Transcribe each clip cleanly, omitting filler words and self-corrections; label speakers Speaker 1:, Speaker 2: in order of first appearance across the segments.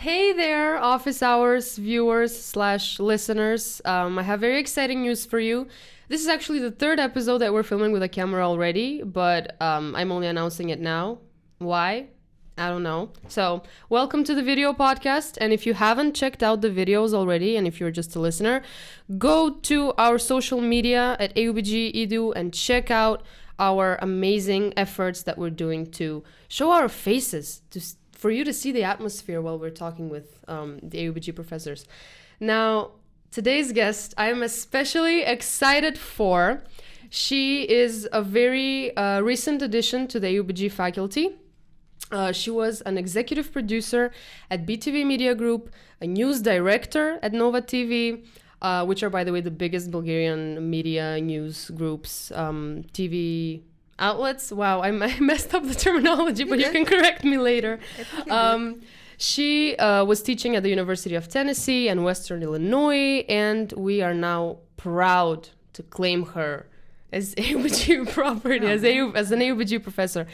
Speaker 1: Hey there, office hours viewers slash listeners. I have very exciting news for you. This is actually the third episode that we're filming with a camera already, but I'm only announcing it now. Why? I don't know. So, welcome to the video podcast. And if you haven't checked out the videos already, and if you're just a listener, go to our social media at AUBG Edu and check out our amazing efforts that we're doing to show our faces, for you to see the atmosphere while we're talking with the AUBG professors. Now, today's guest, I am especially excited for. She is a very recent addition to the AUBG faculty. She was an executive producer at BTV Media Group, a news director at Nova TV, which are, by the way, the biggest Bulgarian media news groups, TV outlets. Wow, I messed up the terminology, but you can correct me later. She was teaching at the University of Tennessee and Western Illinois, and we are now proud to claim her as AUBG property, as an AUBG professor.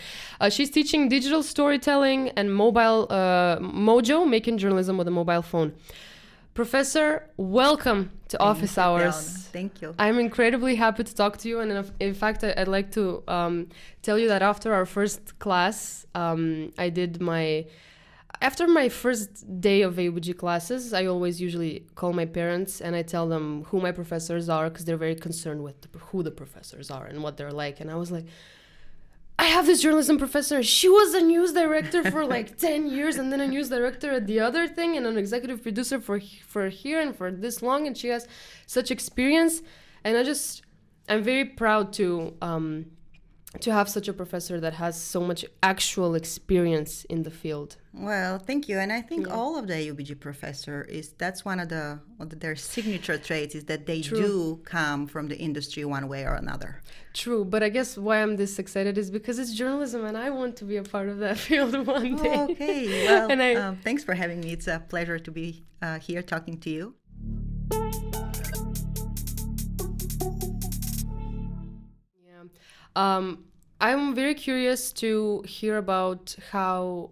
Speaker 1: She's teaching digital storytelling and mobile MoJo, making journalism with a mobile phone. Professor, welcome to Office Hours.
Speaker 2: Thank you.
Speaker 1: I'm incredibly happy to talk to you. And in fact, I'd like to tell you that after our first class, after my first day of AUBG classes, I always usually call my parents and I tell them who my professors are, because they're very concerned with who the professors are and what they're like. And I was like, I have this journalism professor. She was a news director for like 10 years and then a news director at the other thing and an executive producer for here and for this long. And she has such experience. And I'm very proud to have such a professor that has so much actual experience in the field.
Speaker 2: Well, thank you. And I think all of the AUBG professor that's one of their signature traits is that they do come from the industry one way or another.
Speaker 1: True. But I guess why I'm this excited is because it's journalism and I want to be a part of that field one day.
Speaker 2: Oh, okay. Well, thanks for having me. It's a pleasure to be here talking to you.
Speaker 1: I'm very curious to hear about how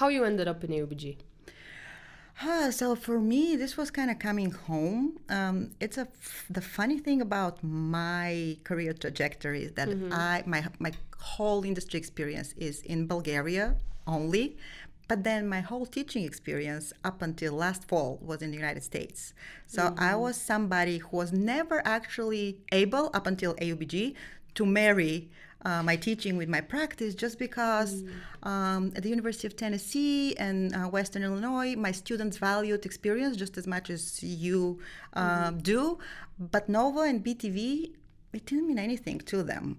Speaker 1: you ended up in AUBG.
Speaker 2: So for me, this was kind of coming home. The funny thing about my career trajectory is that my whole industry experience is in Bulgaria only. But then my whole teaching experience up until last fall was in the United States. So I was somebody who was never actually able, up until AUBG, to marry my teaching with my practice, just because at the University of Tennessee and Western Illinois, my students valued experience just as much as you do. But Nova and BTV, it didn't mean anything to them.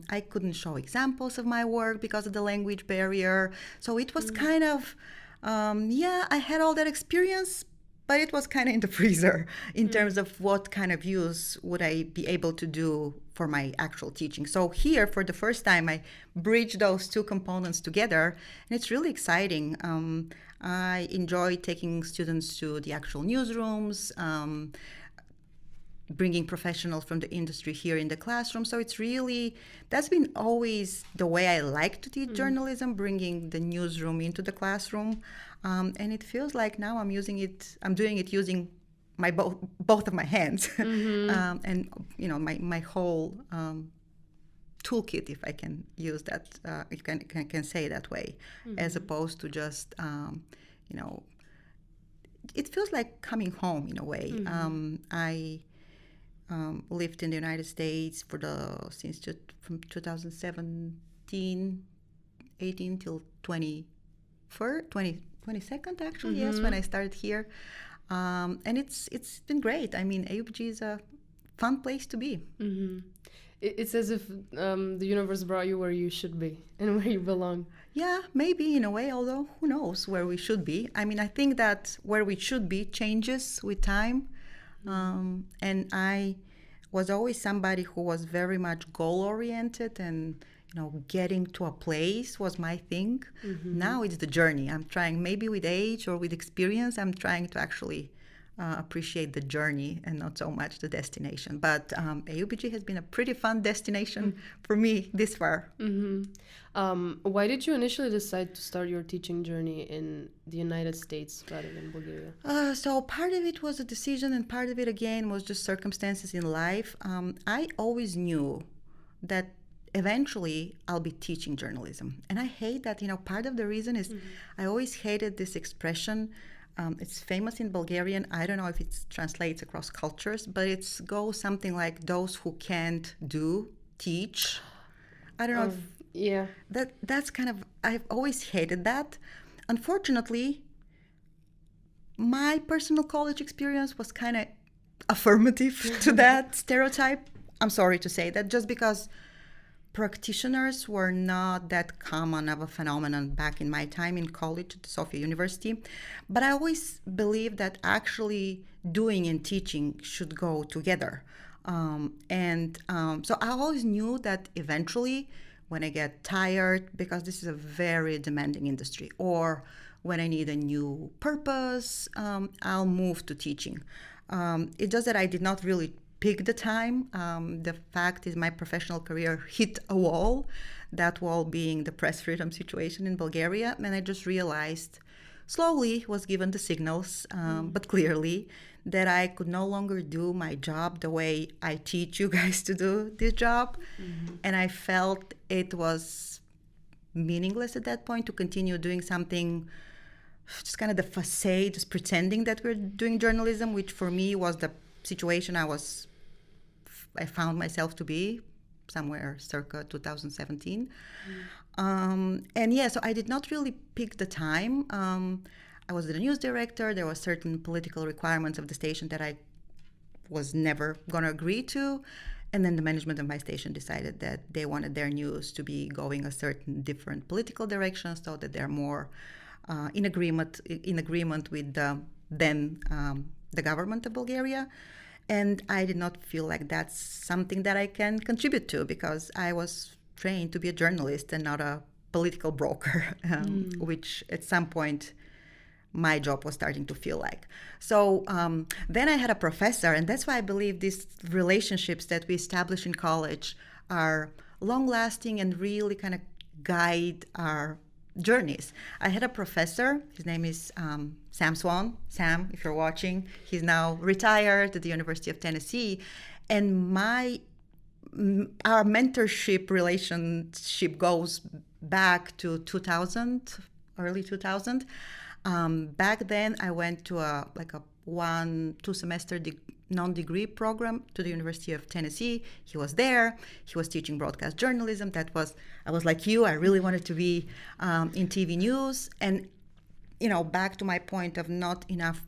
Speaker 2: I couldn't show examples of my work because of the language barrier. So it was kind of, I had all that experience, but it was kind of in the freezer in terms of what kind of use would I be able to do for my actual teaching. So here, for the first time, I bridged those two components together, and it's really exciting. I enjoy taking students to the actual newsrooms, bringing professionals from the industry here in the classroom. So that's been always the way I like to teach journalism, bringing the newsroom into the classroom. And it feels like now I'm doing it using my both of my hands, and my whole toolkit, if I can use that, if I can say that way, as opposed to just it feels like coming home in a way. I lived in the United States from 2017, 18 till 22nd actually, yes, when I started here. And it's been great. I mean, AUBG is a fun place to be.
Speaker 1: It's as if the universe brought you where you should be and where you belong.
Speaker 2: Yeah, maybe in a way, although who knows where we should be. I mean, I think that where we should be changes with time. And I was always somebody who was very much goal-oriented, and getting to a place was my thing. Now it's the journey. I'm trying, maybe with age or with experience, I'm trying to actually appreciate the journey and not so much the destination. But AUBG has been a pretty fun destination for me this far.
Speaker 1: Why did you initially decide to start your teaching journey in the United States rather than Bulgaria?
Speaker 2: So part of it was a decision, and part of it again was just circumstances in life. I always knew that eventually I'll be teaching journalism, and I hate that. Part of the reason is I always hated this expression. It's famous in Bulgarian. I don't know if it translates across cultures, but it goes something like those who can't do teach. I don't know if
Speaker 1: Yeah.
Speaker 2: that's kind of, I've always hated that. Unfortunately, my personal college experience was kind of affirmative to that stereotype. I'm sorry to say that, just because practitioners were not that common of a phenomenon back in my time in college at Sofia University. But I always believed that actually doing and teaching should go together. So I always knew that eventually, when I get tired, because this is a very demanding industry, or when I need a new purpose, I'll move to teaching. It's just that I did not really pick the time. The fact is my professional career hit a wall, that wall being the press freedom situation in Bulgaria, and I just realized, slowly was given the signals, but clearly, that I could no longer do my job the way I teach you guys to do this job. And I felt it was meaningless at that point to continue doing something, just kind of the facade, just pretending that we're doing journalism, which for me was the situation I found myself to be somewhere circa 2017. So I did not really pick the time. I was the news director. There were certain political requirements of the station that I was never going to agree to. And then the management of my station decided that they wanted their news to be going a certain different political direction, so that they're more in agreement with the government of Bulgaria. And I did not feel like that's something that I can contribute to, because I was trained to be a journalist and not a political broker, which at some point my job was starting to feel like. So then I had a professor, and that's why I believe these relationships that we establish in college are long-lasting and really kind of guide our journeys. I had a professor, his name is Sam Swan. Sam, if you're watching, he's now retired at the University of Tennessee. And our mentorship relationship goes back to 2000, early 2000. Back then, I went to a 1-2 semester non-degree program to the University of Tennessee. He was there. He was teaching broadcast journalism. I was like you. I really wanted to be in TV news. And, back to my point of not enough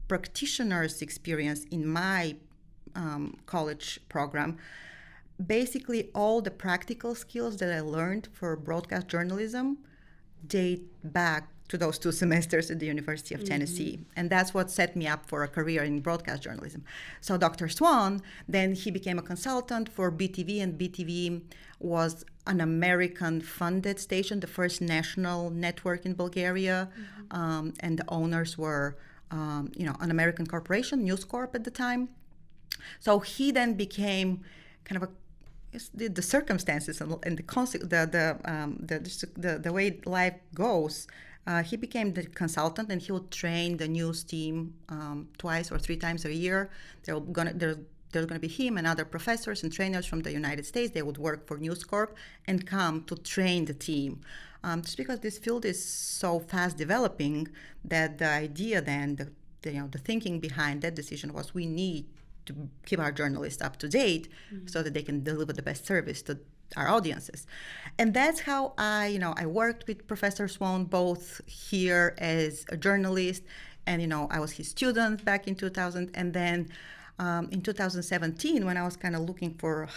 Speaker 2: practitioners' experience in my college program, basically all the practical skills that I learned for broadcast journalism date back to those 2 semesters at the University of Tennessee. And that's what set me up for a career in broadcast journalism. So Dr. Swan, then he became a consultant for BTV, and BTV was an American-funded station, the first national network in Bulgaria. And the owners were, an American corporation, News Corp at the time. So he then became kind of the circumstances and the way life goes. He became the consultant, and he would train the news team 2 or 3 times a year. There's going to be him and other professors and trainers from the United States. They would work for News Corp and come to train the team. Just because this field is so fast developing, that the idea then, the thinking behind that decision was, we need to keep our journalists up to date so that they can deliver the best service to our audiences. And that's how I worked with Professor Swan, both here as a journalist, and, I was his student back in 2000. And then in 2017, when I was kind of looking for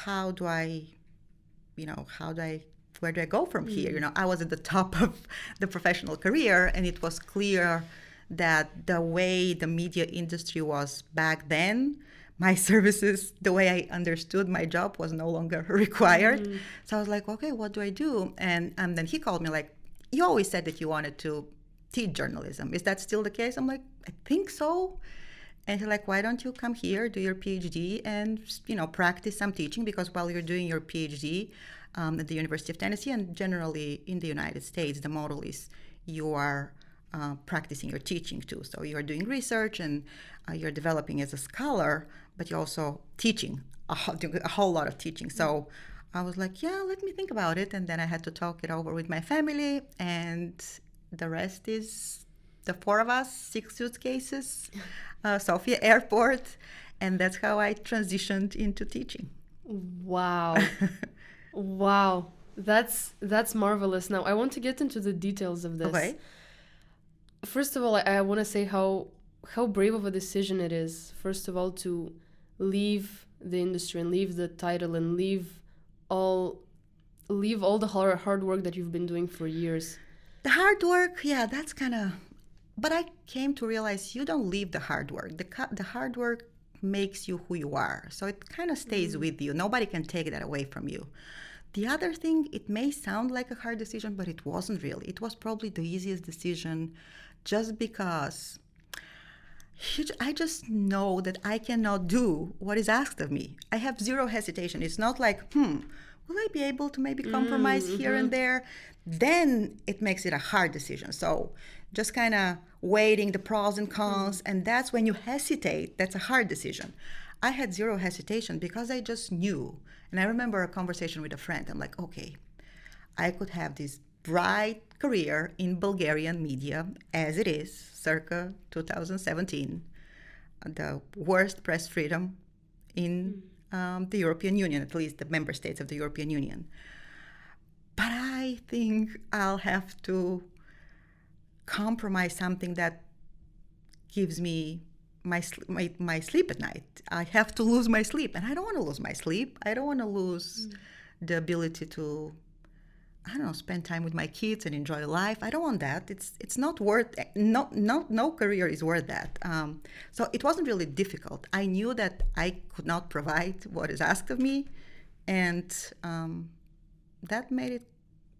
Speaker 2: where do I go from here? I was at the top of the professional career, and it was clear that the way the media industry was back then, my services, the way I understood my job, was no longer required. So I was like, okay, what do I do? And then he called me like, you always said that you wanted to teach journalism. Is that still the case? I'm like, I think so. And he's like, why don't you come here, do your PhD, and practice some teaching? Because while you're doing your PhD at the University of Tennessee, and generally in the United States, the model is you are practicing your teaching too. So you're doing research and you're developing as a scholar, but you're also teaching, doing a whole lot of teaching. So I was like, yeah, let me think about it. And then I had to talk it over with my family, and the rest is the four of us, 6 suitcases, Sofia Airport, and that's how I transitioned into teaching.
Speaker 1: Wow. Wow. That's marvelous. Now, I want to get into the details of this.
Speaker 2: Okay.
Speaker 1: First of all, I want to say how brave of a decision it is, first of all, to leave the industry and leave the title and leave all the hard work that you've been doing for years.
Speaker 2: The hard work, yeah, that's kind of... But I came to realize you don't leave the hard work. The hard work makes you who you are. So it kind of stays with you. Nobody can take that away from you. The other thing, it may sound like a hard decision, but it wasn't really. It was probably the easiest decision just because I just know that I cannot do what is asked of me. I have zero hesitation. It's not like, will I be able to maybe compromise here and there? Then it makes it a hard decision. So just kind of weighing the pros and cons, and that's when you hesitate. That's a hard decision. I had zero hesitation because I just knew. And I remember a conversation with a friend. I'm like, okay, I could have this bright career in Bulgarian media as it is, circa 2017, the worst press freedom in the European Union, at least the member states of the European Union. But I think I'll have to compromise something that gives me my sleep at night. I have to lose my sleep, and I don't want to lose my sleep. I don't want to lose the ability to, spend time with my kids and enjoy life. I don't want that. It's not worth. No career is worth that. So it wasn't really difficult. I knew that I could not provide what is asked of me, and that made it.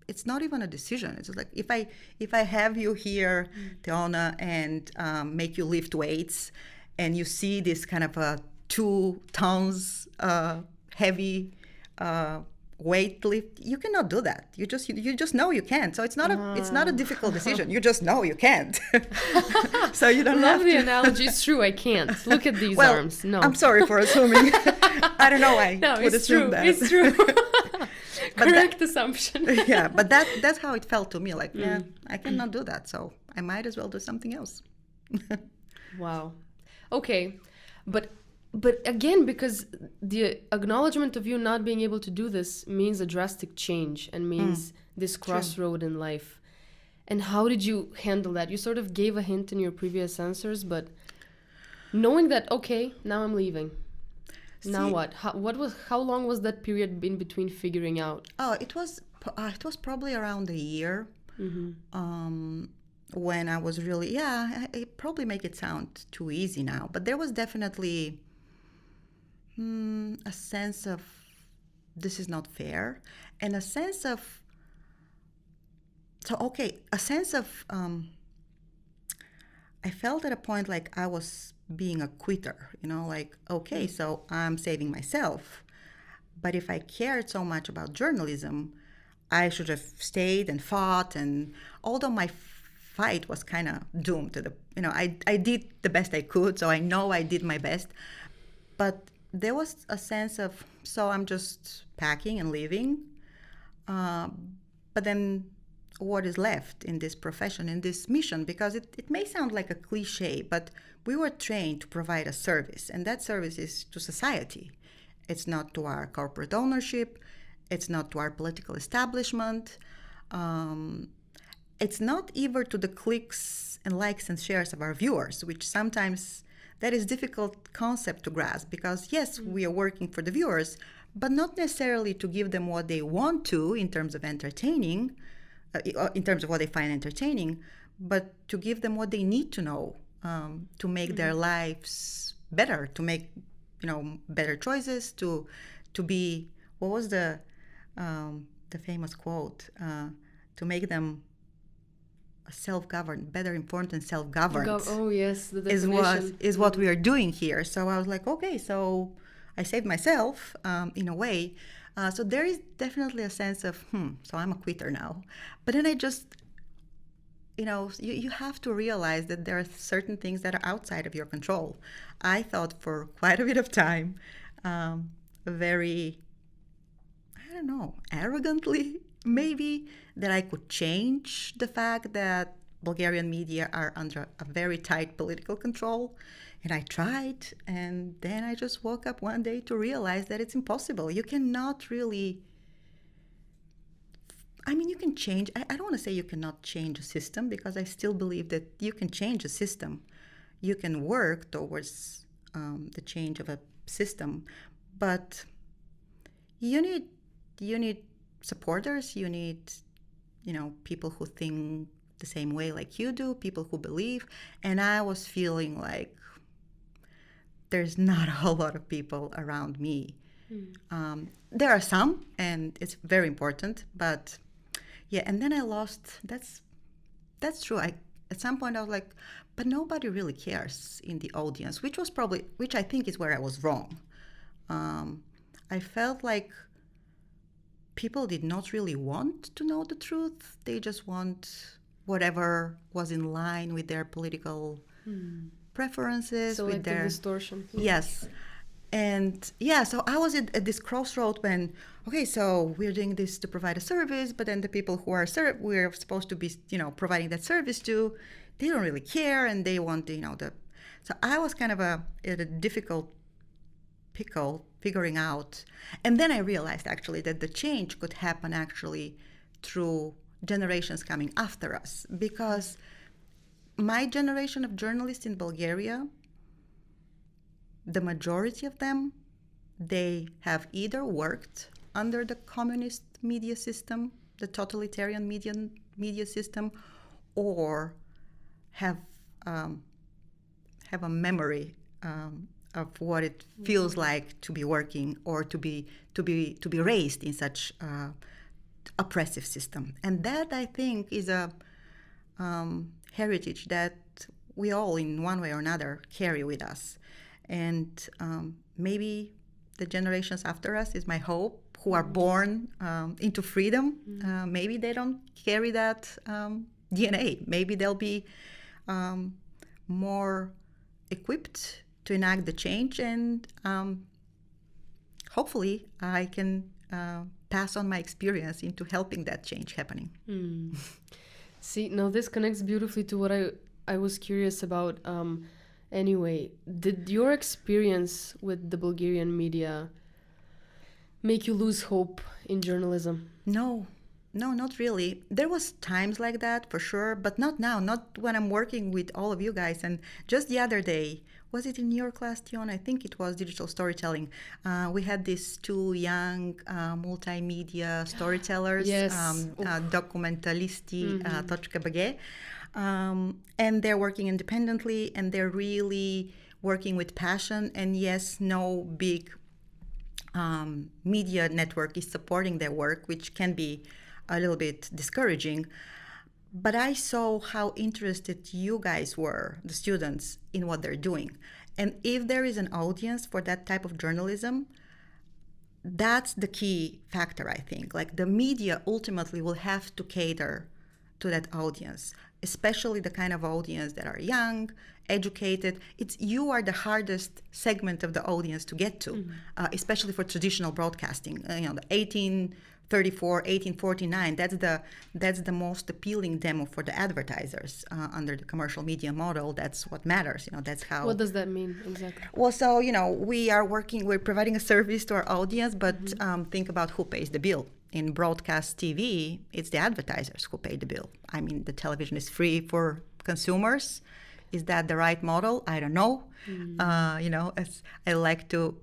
Speaker 2: It's not even a decision. It's like if I have you here, Teona, and make you lift weights, and you see this kind of 2 tons heavy weight lift, you cannot do that. You just know you can't. So it's not a difficult decision. You just know you can't. So you don't have to.
Speaker 1: Love the analogy. It's true. I can't. Look at these arms. No.
Speaker 2: I'm sorry for assuming. I don't know why I would assume that.
Speaker 1: It's true. Correct assumption.
Speaker 2: Yeah, but that's how it felt to me. Like, I cannot do that, so I might as well do something else.
Speaker 1: Wow. Okay, but again, because the acknowledgement of you not being able to do this means a drastic change and means this crossroad in life. And how did you handle that? You sort of gave a hint in your previous answers, but knowing that, okay, now I'm leaving. Now what? How long was that period in between figuring out?
Speaker 2: Oh, it was probably around a year. When I was really, it probably make it sound too easy now, but there was definitely a sense of this is not fair, and a sense of I felt at a point like I was being a quitter, like, okay, so I'm saving myself. But if I cared so much about journalism, I should have stayed and fought. And although my fight was kind of doomed to the, I did the best I could, so I know I did my best. But there was a sense of, so I'm just packing and leaving. But then what is left in this profession, in this mission? Because it may sound like a cliche, but we were trained to provide a service, and that service is to society. It's not to our corporate ownership. It's not to our political establishment. It's not even to the clicks and likes and shares of our viewers, which sometimes that is difficult concept to grasp, because yes, we are working for the viewers, but not necessarily to give them what they want to in terms of entertaining, in terms of what they find entertaining, but to give them what they need to know to make their lives better, to make better choices, to be, what was the famous quote, to make them self-governed, better informed and self-governed.
Speaker 1: Oh yes, the
Speaker 2: is
Speaker 1: definition.
Speaker 2: what we are doing here. So I was like, okay, so I saved myself in a way. So there is definitely a sense of, so I'm a quitter now. But then I just, you have to realize that there are certain things that are outside of your control. I thought for quite a bit of time, very, I don't know, arrogantly maybe, that I could change the fact that Bulgarian media are under a very tight political control. And I tried, and then I just woke up one day to realize that it's impossible. You cannot really, you can change. I don't want to say you cannot change a system, because I still believe that you can change a system. You can work towards the change of a system, but you need supporters. You need, people who think the same way like you do, people who believe. And I was feeling like there's not a whole lot of people around me. There are some, and it's very important, but yeah. And then I lost. That's true. At some point I was like, but nobody really cares in the audience, which I think is where I was wrong. I felt like people did not really want to know the truth. They just want whatever was in line with their political preferences.
Speaker 1: So
Speaker 2: with
Speaker 1: like
Speaker 2: their
Speaker 1: the distortion.
Speaker 2: Yes. And yeah, so I was at this crossroad when, okay, so we're doing this to provide a service, but then the people who we're supposed to be, providing that service to, they don't really care, and they want, So I was kind of at a difficult pickle figuring out. And then I realized actually that the change could happen actually through generations coming after us, because my generation of journalists in Bulgaria, the majority of them, they have either worked under the communist media system, the totalitarian media system, or have a memory of what it feels like to be working or to be raised in such oppressive system. And that, I think, is a heritage that we all, in one way or another, carry with us. And maybe the generations after us, is my hope, who are born into freedom, maybe they don't carry that DNA. Maybe they'll be more equipped to enact the change, and hopefully I can pass on my experience into helping that change happening.
Speaker 1: See, now this connects beautifully to what I was curious about. Anyway, did your experience with the Bulgarian media make you lose hope in journalism?
Speaker 2: No, not really. There was times like that for sure, but not now, not when I'm working with all of you guys. And just the other day, was it in your class, Tion? I think it was digital storytelling. We had these two young multimedia storytellers,
Speaker 1: yes.
Speaker 2: Documentalisti.bg. And they're working independently, and they're really working with passion. And yes, no big media network is supporting their work, which can be a little bit discouraging. But I saw how interested you guys were, the students, in what they're doing. And if there is an audience for that type of journalism, that's the key factor, I think. Like, the media ultimately will have to cater to that audience, especially the kind of audience that are young, educated. You are the hardest segment of the audience to get to, especially for traditional broadcasting. The 1834, 1849, that's the most appealing demo for the advertisers under the commercial media model. That's what matters. That's how.
Speaker 1: What does that mean exactly?
Speaker 2: Well, so we're providing a service to our audience, but think about who pays the bill. In broadcast TV, it's the advertisers who pay the bill. I mean, the television is free for consumers. Is that the right model? I don't know. As I like to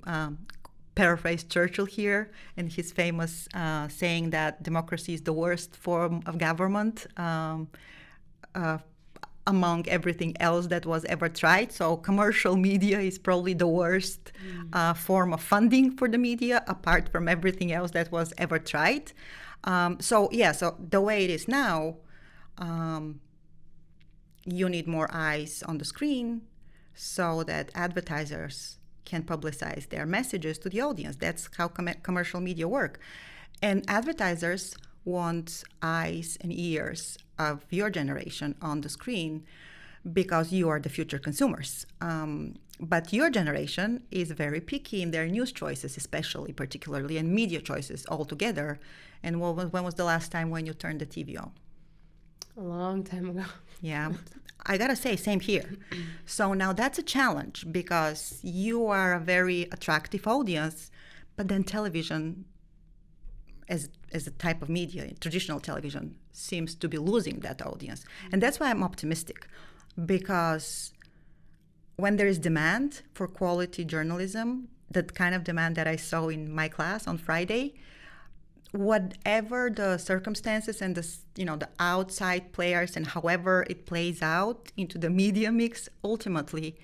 Speaker 2: paraphrase Churchill here, and his famous saying that democracy is the worst form of government among everything else that was ever tried. So commercial media is probably the worst form of funding for the media, apart from everything else that was ever tried. So the way it is now, you need more eyes on the screen so that advertisers can publicize their messages to the audience. That's how commercial media work. And advertisers want eyes and ears of your generation on the screen because you are the future consumers. But your generation is very picky in their news choices, especially, particularly, and media choices altogether. And when was the last time when you turned the TV on?
Speaker 1: A long time ago.
Speaker 2: Yeah, I gotta say, same here. So now that's a challenge because you are a very attractive audience, but then television, as a type of media, traditional television, seems to be losing that audience. And that's why I'm optimistic, because when there is demand for quality journalism, that kind of demand that I saw in my class on Friday, whatever the circumstances and the outside players and however it plays out into the media mix, ultimately,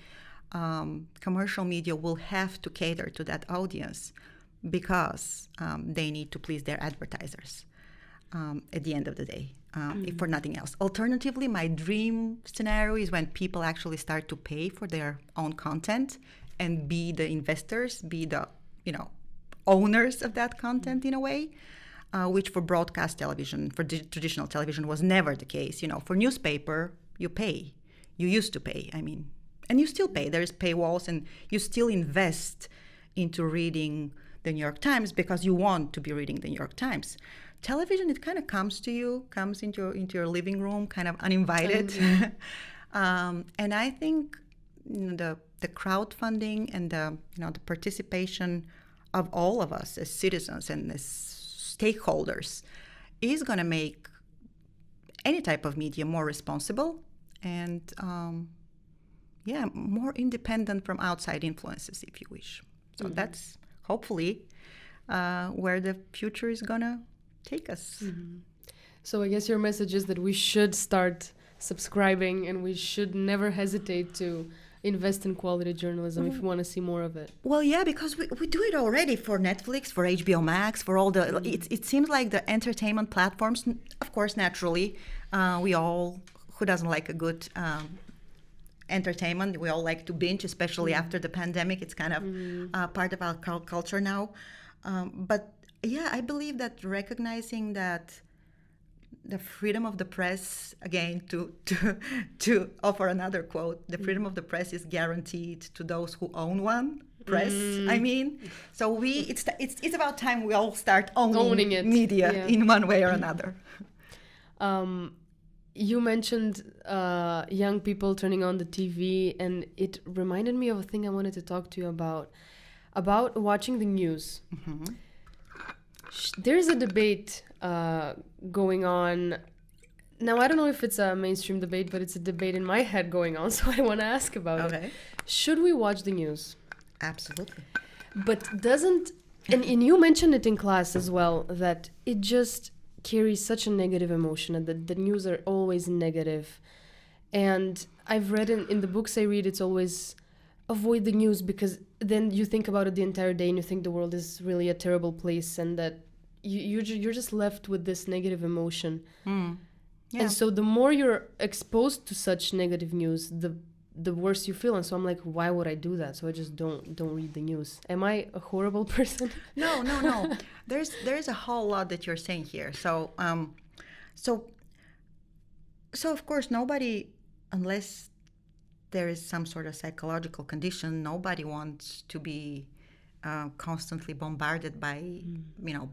Speaker 2: commercial media will have to cater to that audience because they need to please their advertisers at the end of the day, if for nothing else. Alternatively, my dream scenario is when people actually start to pay for their own content and be the investors, be the owners of that content in a way, which for broadcast television, for traditional television, was never the case. For newspaper, you pay. You used to pay, and you still pay. There's paywalls, and you still invest into reading the New York Times because you want to be reading the New York Times. Television, it kind of comes into your living room, kind of uninvited. And I think the crowdfunding and the participation of all of us as citizens and as stakeholders is going to make any type of media more responsible and more independent from outside influences, if you wish. So that's hopefully where the future is going to take us.
Speaker 1: So I guess your message is that we should start subscribing and we should never hesitate to invest in quality journalism if we want to see more of it.
Speaker 2: Well, yeah, because we do it already for Netflix, for HBO Max, for all the... It seems like the entertainment platforms, of course, naturally, we all... Who doesn't like a good entertainment? We all like to binge, especially after the pandemic. It's kind of part of our culture now. But yeah, I believe that recognizing that the freedom of the press, again, to offer another quote, the freedom of the press is guaranteed to those who own one press. So it's about time we all start owning it, media in one way or another.
Speaker 1: You mentioned young people turning on the TV, and it reminded me of a thing I wanted to talk to you about watching the news. There's a debate going on. Now, I don't know if it's a mainstream debate, but it's a debate in my head going on, so I want to ask about it. Should we watch the news?
Speaker 2: Absolutely.
Speaker 1: But doesn't... And you mentioned it in class as well, that it just carries such a negative emotion, and the news are always negative. And I've read in the books I read, it's always... avoid the news, because then you think about it the entire day and you think the world is really a terrible place, and that you're just left with this negative emotion. And so the more you're exposed to such negative news, the worse you feel. And so I'm like, why would I do that? So I just don't read the news. Am I a horrible person?
Speaker 2: No. There's a whole lot that you're saying here. So of course nobody, unless there is some sort of psychological condition, nobody wants to be constantly bombarded by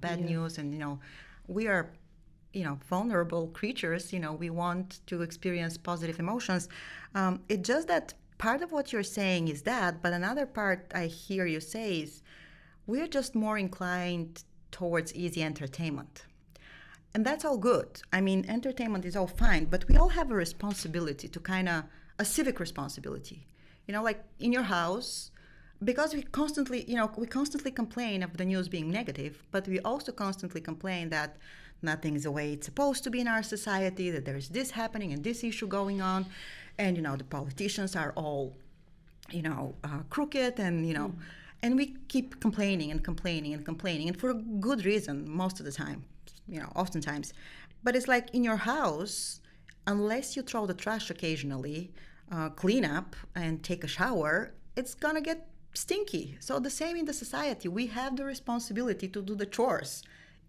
Speaker 2: bad news, and we are vulnerable creatures. We want to experience positive emotions. It's just that part of what you're saying is that, but another part I hear you say is we're just more inclined towards easy entertainment. And that's all good. Entertainment is all fine, but we all have a responsibility to a civic responsibility, like in your house, because we constantly complain of the news being negative, but we also constantly complain that nothing is the way it's supposed to be in our society, that there's this happening and this issue going on, and the politicians are all crooked, and and we keep complaining and for a good reason most of the time, oftentimes. But it's like in your house, unless you throw the trash occasionally, clean up and take a shower, it's gonna get stinky. So the same in the society. We have the responsibility to do the chores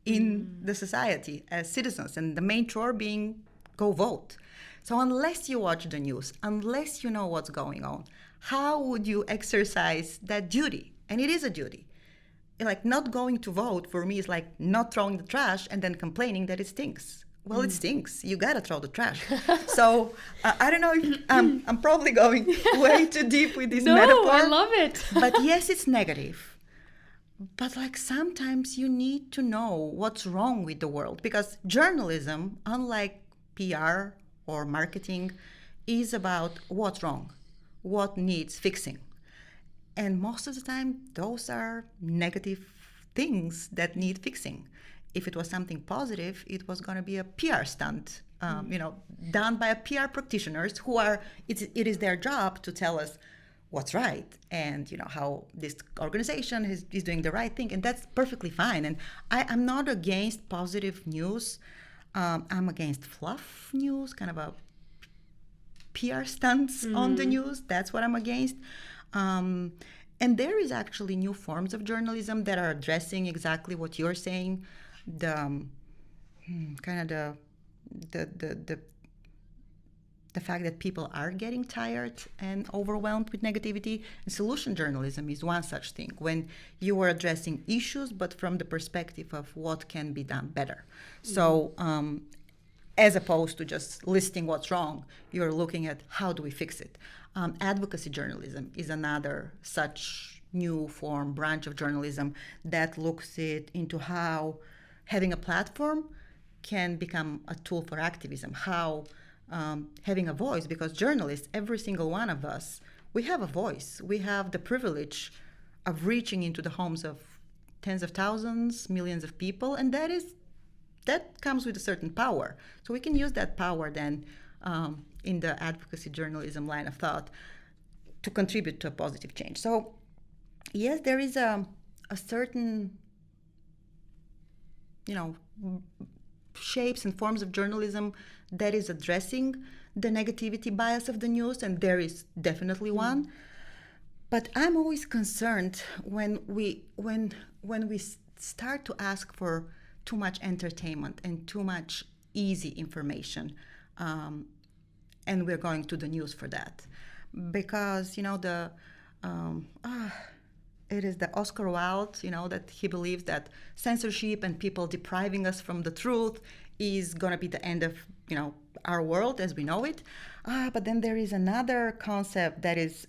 Speaker 2: in the society as citizens, and the main chore being go vote. So unless you watch the news, unless you know what's going on, how would you exercise that duty? And it is a duty. Like not going to vote for me is like not throwing the trash and then complaining that it stinks. Well, it stinks. You gotta throw the trash. So I don't know if I'm probably going way too deep with this metaphor.
Speaker 1: No, I love it.
Speaker 2: But yes, it's negative. But like sometimes you need to know what's wrong with the world, because journalism, unlike PR or marketing, is about what's wrong, what needs fixing. And most of the time, those are negative things that need fixing. If it was something positive, it was going to be a PR stunt, done by a PR practitioners who are, it is their job to tell us what's right and, how this organization is doing the right thing. And that's perfectly fine. And I'm not against positive news. I'm against fluff news, kind of a PR stunts on the news. That's what I'm against. And there is actually new forms of journalism that are addressing exactly what you're saying. The fact that people are getting tired and overwhelmed with negativity. And solution journalism is one such thing, when you are addressing issues but from the perspective of what can be done better. So as opposed to just listing what's wrong, you're looking at how do we fix it. Advocacy journalism is another such new branch of journalism that looks into how having a platform can become a tool for activism, how having a voice, because journalists, every single one of us, we have a voice. We have the privilege of reaching into the homes of tens of thousands, millions of people, and that comes with a certain power. So we can use that power then in the advocacy journalism line of thought to contribute to a positive change. So yes, there is a certain, shapes and forms of journalism that is addressing the negativity bias of the news, and there is definitely one. But I'm always concerned when we start to ask for too much entertainment and too much easy information, and we're going to the news for that, because it is the Oscar Wilde, that he believes that censorship and people depriving us from the truth is going to be the end of, our world as we know it. But then there is another concept that is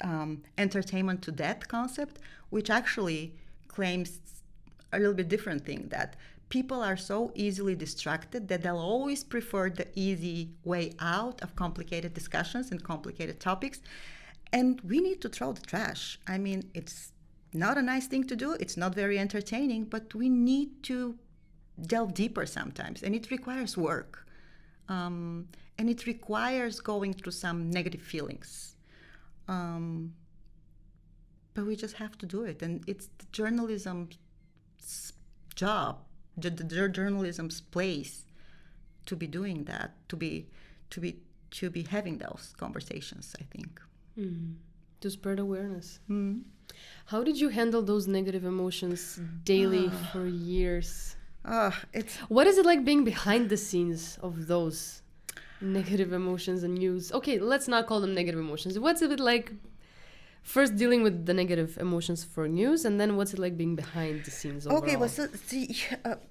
Speaker 2: entertainment to death concept, which actually claims a little bit different thing, that people are so easily distracted that they'll always prefer the easy way out of complicated discussions and complicated topics. And we need to throw the trash. I mean, it's not a nice thing to do. It's not very entertaining, but we need to delve deeper sometimes. And it requires work. And it requires going through some negative feelings. But we just have to do it. And it's the journalism's job, the journalism's place to be doing that, to be having those conversations, I think.
Speaker 1: To spread awareness. How did you handle those negative emotions daily for years? What is it like being behind the scenes of those negative emotions and news? Okay, let's not call them negative emotions. What's it like first dealing with the negative emotions for news, and then what's it like being behind the scenes overall?
Speaker 2: Okay, well,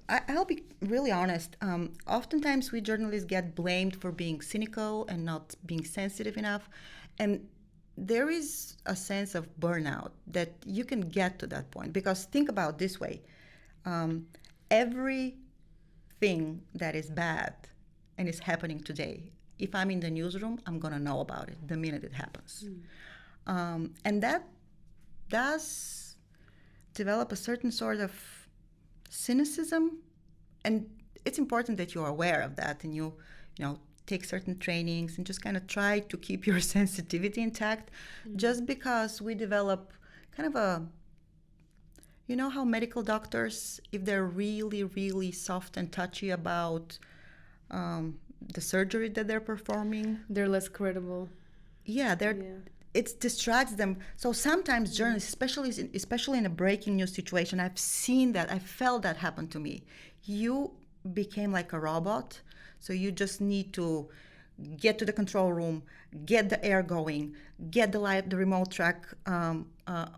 Speaker 2: I'll be really honest. Oftentimes we journalists get blamed for being cynical and not being sensitive enough. And there is a sense of burnout that you can get to that point. Because think about this way. Everything that is bad and is happening today, if I'm in the newsroom, I'm going to know about it the minute it happens. And that does develop a certain sort of cynicism. And it's important that you're aware of that and you take certain trainings and just kind of try to keep your sensitivity intact. Just because we develop kind of how medical doctors, if they're really, really soft and touchy about the surgery that they're performing.
Speaker 1: They're less credible.
Speaker 2: Yeah, it distracts them. So sometimes journalists, especially in a breaking news situation, I've seen that, I felt that happen to me. You became like a robot, so you just need to get to the control room, get the air going, get the remote track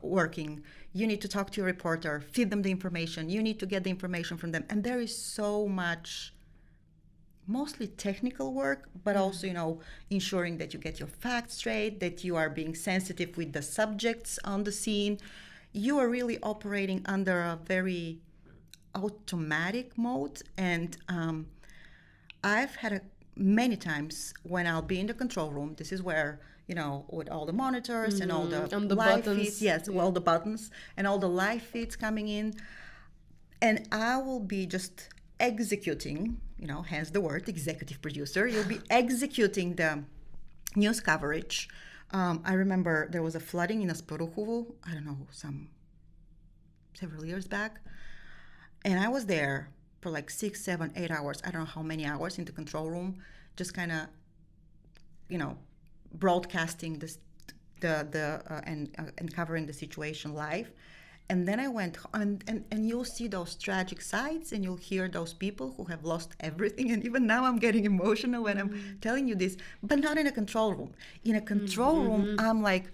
Speaker 2: working. You need to talk to your reporter, feed them the information. You need to get the information from them, and there is so much, mostly technical work, but also, ensuring that you get your facts straight, that you are being sensitive with the subjects on the scene. You are really operating under a very automatic mode. And I've had many times when I'll be in the control room, this is where, with all the monitors and all the live
Speaker 1: buttons.
Speaker 2: feeds, yes, all the buttons and all the live feeds coming in, and I will be just executing, hence the word executive producer. You'll be executing the news coverage. I remember there was a flooding in Asporuhovo, I don't know, several years back. And I was there for like 6, 7, 8 hours. I don't know how many hours in the control room, just kind of, broadcasting this, and covering the situation live. And then I went, and you'll see those tragic sides, and you'll hear those people who have lost everything. And even now I'm getting emotional when I'm telling you this, but not in a control room. In a control room, I'm like,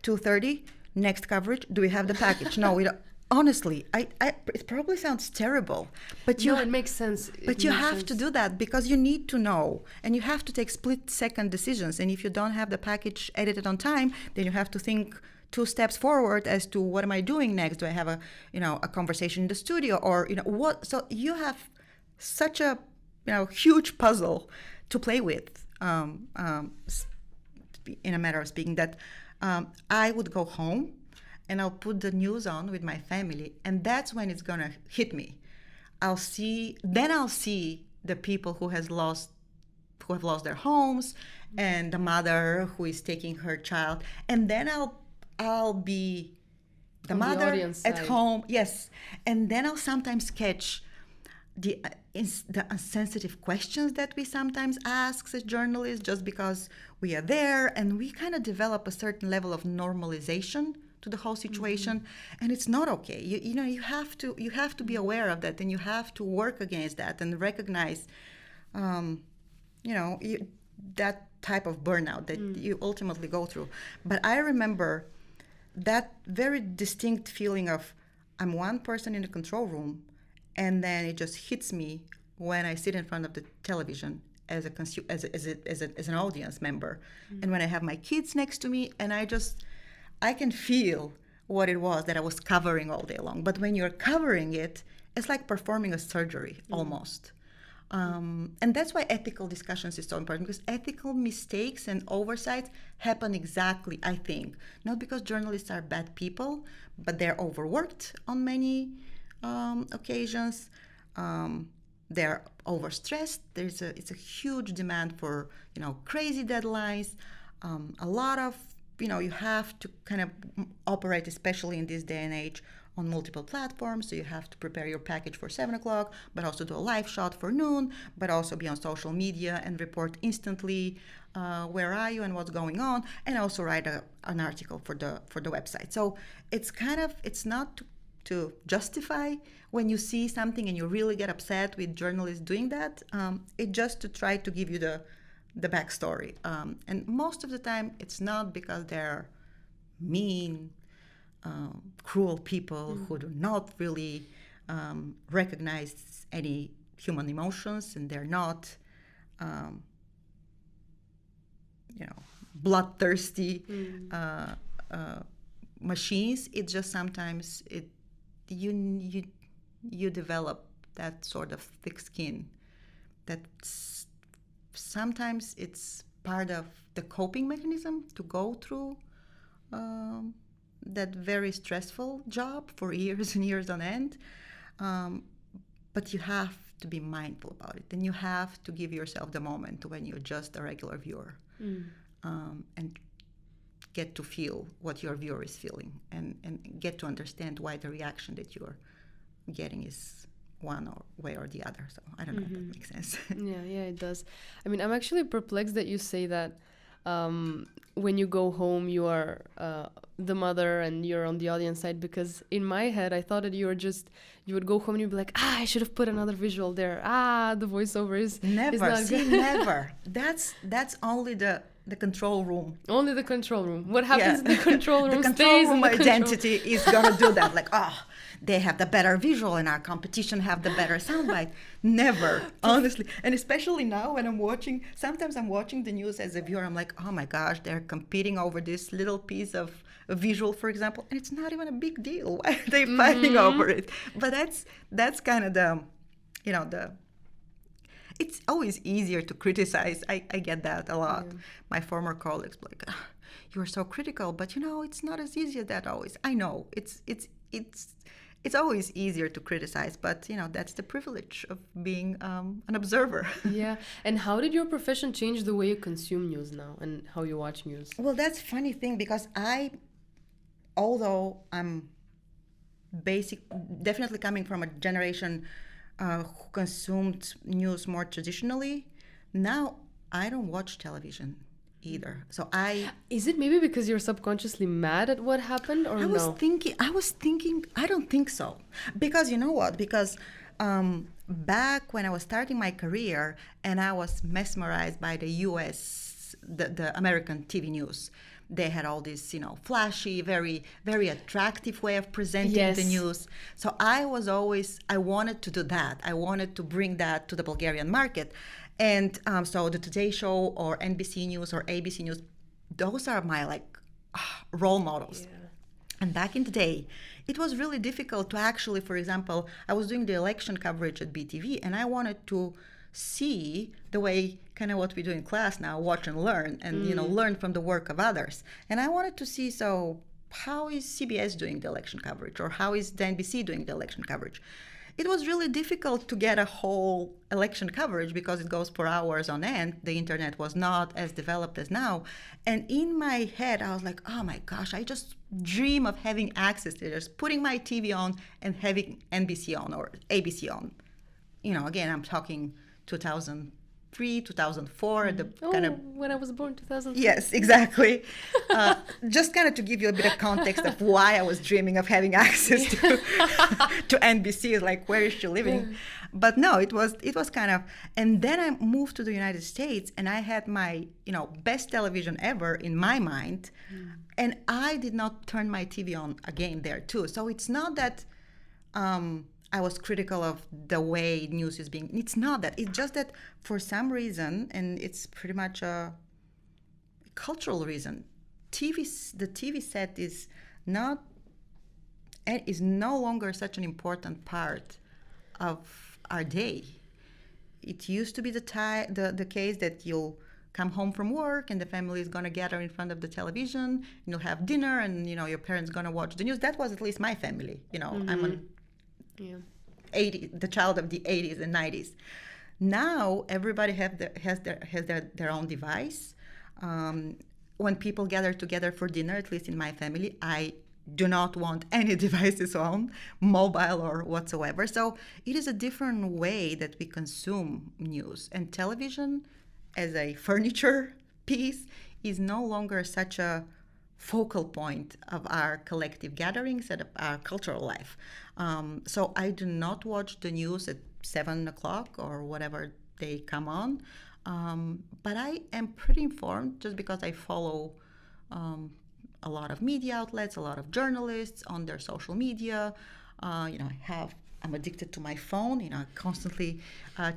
Speaker 2: 2:30, next coverage, do we have the package? No, we don't. Honestly, it probably sounds terrible, but
Speaker 1: it makes sense.
Speaker 2: But you have to do that because you need to know, and you have to take split-second decisions. And if you don't have the package edited on time, then you have to think 2 steps forward as to what am I doing next? Do I have a conversation in the studio, or what? So you have such a huge puzzle to play with. In a matter of speaking, that I would go home and I'll put the news on with my family, and that's when it's gonna hit me. I'll see the people who have lost their homes, and the mother who is taking her child, and then I'll be the mother at home, yes, and then I'll sometimes catch the insensitive questions that we sometimes ask as journalists, just because we are there, and we kind of develop a certain level of normalization to the whole situation, and it's not okay. You have to be aware of that, and you have to work against that and recognize, that type of burnout that you ultimately go through. But I remember that very distinct feeling of I'm one person in the control room, and then it just hits me when I sit in front of the television as an audience member, and when I have my kids next to me, and I can feel what it was that I was covering all day long. But when you're covering it, it's like performing a surgery almost. And that's why ethical discussions is so important, because ethical mistakes and oversights happen exactly, I think, not because journalists are bad people, but they're overworked on many occasions. They're overstressed. It's a huge demand for crazy deadlines, a lot of you have to kind of operate, especially in this day and age, on multiple platforms. So you have to prepare your package for 7 o'clock, but also do a live shot for noon, but also be on social media and report instantly where are you and what's going on, and also write an article for the website. So it's not to justify when you see something and you really get upset with journalists doing that. It's just to try to give you the backstory. And most of the time, it's not because they're mean, cruel people who do not really recognize any human emotions, and they're not, bloodthirsty machines. It's just sometimes you develop that sort of thick skin that's sometimes it's part of the coping mechanism to go through that very stressful job for years and years on end. But you have to be mindful about it, and you have to give yourself the moment when you're just a regular viewer, and get to feel what your viewer is feeling, and get to understand why the reaction that you're getting is one or way or the other. So I don't know if that makes sense.
Speaker 1: Yeah, it does. I mean, I'm actually perplexed that you say that when you go home, you are the mother and you're on the audience side, because in my head, I thought that you would go home and you'd be like, I should have put another visual there. The voiceover is
Speaker 2: never.
Speaker 1: Is not
Speaker 2: See,
Speaker 1: good.
Speaker 2: never. That's only the control room.
Speaker 1: Only the control room. What happens in the control room
Speaker 2: the control
Speaker 1: stays
Speaker 2: room
Speaker 1: in the
Speaker 2: identity is gonna do that. Like, they have the better visual and our competition have the better soundbite. Never, honestly. And especially now when sometimes I'm watching the news as a viewer, I'm like, oh my gosh, they're competing over this little piece of a visual, for example, and it's not even a big deal. Why are they fighting over it? But that's kind of it's always easier to criticize. I get that a lot. Yeah. My former colleagues like, you're so critical, but it's not as easy as that always. I know it's always easier to criticize, but that's the privilege of being an observer.
Speaker 1: Yeah. And how did your profession change the way you consume news now and how you watch news?
Speaker 2: Well, that's a funny thing, because although I'm definitely coming from a generation who consumed news more traditionally, now I don't watch television either. So
Speaker 1: Is it maybe because you're subconsciously mad at what happened, or
Speaker 2: I was thinking, I don't think so. Because you know what? Because back when I was starting my career and I was mesmerized by the US, the American TV news, they had all this, flashy, very, very attractive way of presenting the news. So I wanted to do that. I wanted to bring that to the Bulgarian market. And so the Today Show or NBC News or ABC News, those are my role models. Yeah. And back in the day, it was really difficult to actually, for example, I was doing the election coverage at BTV and I wanted to see the way kind of what we do in class now, watch and learn, and learn from the work of others. And I wanted to see, so how is CBS doing the election coverage, or how is the NBC doing the election coverage? It was really difficult to get a whole election coverage because it goes for hours on end. The internet was not as developed as now. And in my head, I was like, oh my gosh, I just dream of having access to this, putting my TV on and having NBC on or ABC on. Again, I'm talking 2003, 2004,
Speaker 1: when I was born, 2003.
Speaker 2: Yes, exactly. Just kind of to give you a bit of context of why I was dreaming of having access to NBC, like, where is she living? Yeah. But no, it was kind of, and then I moved to the United States and I had my, best television ever in my mind. And I did not turn my TV on again there too. So it's not that, I was critical of the way news is being. It's not that. It's just that for some reason, and it's pretty much a cultural reason, the TV set is no longer such an important part of our day. It used to be the case that you'll come home from work and the family is going to gather in front of the television and you'll have dinner and your parents going to watch the news. That was at least my family. I'm the child of the 80s and 90s. Now everybody has their own device. When people gather together for dinner, at least in my family, I do not want any devices on, mobile or whatsoever. So it is a different way that we consume news. And television as a furniture piece is no longer such a focal point of our collective gatherings and of our cultural life. So I do not watch the news at 7 o'clock or whatever they come on. But I am pretty informed just because I follow a lot of media outlets, a lot of journalists on their social media. I'm addicted to my phone. I constantly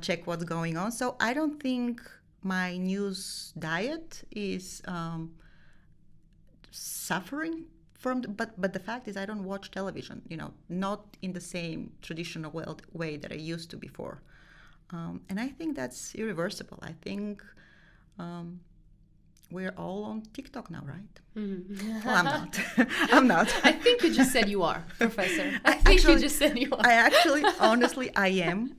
Speaker 2: check what's going on. So I don't think my news diet is suffering from, but the fact is I don't watch television, not in the same traditional way that I used to before. And I think that's irreversible. I think we're all on TikTok now, right? Mm-hmm. Well, I'm not. I'm not.
Speaker 1: I think you just said you are, Professor. I think you just said you are.
Speaker 2: I actually, honestly, I am.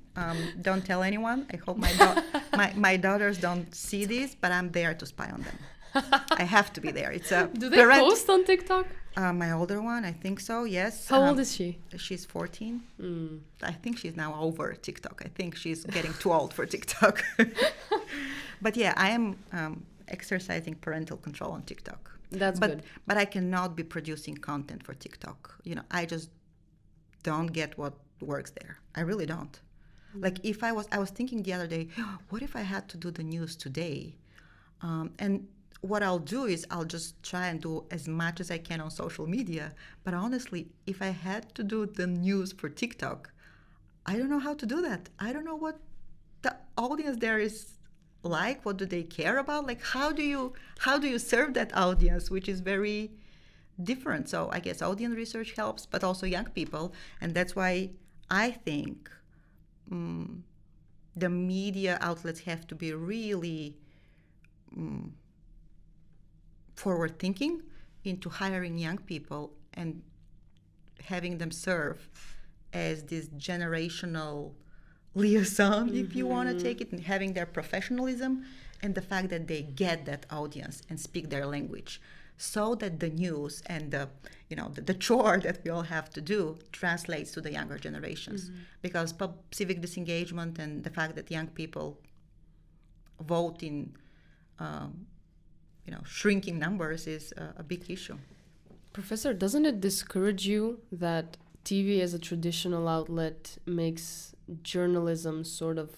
Speaker 2: Don't tell anyone. I hope my daughters don't see this, but I'm there to spy on them. I have to be there. It's a
Speaker 1: Do they post on TikTok?
Speaker 2: My older one, I think so, yes.
Speaker 1: How old is she?
Speaker 2: She's 14. I think she's now over TikTok. I think she's getting too old for TikTok. But yeah, I am exercising parental control on TikTok.
Speaker 1: That's good.
Speaker 2: But I cannot be producing content for TikTok. I just don't get what works there. I really don't. Like if I was thinking the other day, what if I had to do the news today? And what I'll do is I'll just try and do as much as I can on social media. But honestly, if I had to do the news for TikTok, I don't know how to do that. I don't know what the audience there is like. What do they care about? Like how do you serve that audience, which is very different. So I guess audience research helps, but also young people. And that's why I think the media outlets have to be really forward thinking into hiring young people and having them serve as this generational liaison, if you want to take it, and having their professionalism and the fact that they get that audience and speak their language, so that the news and the chore that we all have to do translates to the younger generations. Because civic disengagement and the fact that young people vote in shrinking numbers is a big issue.
Speaker 1: Professor, doesn't it discourage you that TV as a traditional outlet makes journalism sort of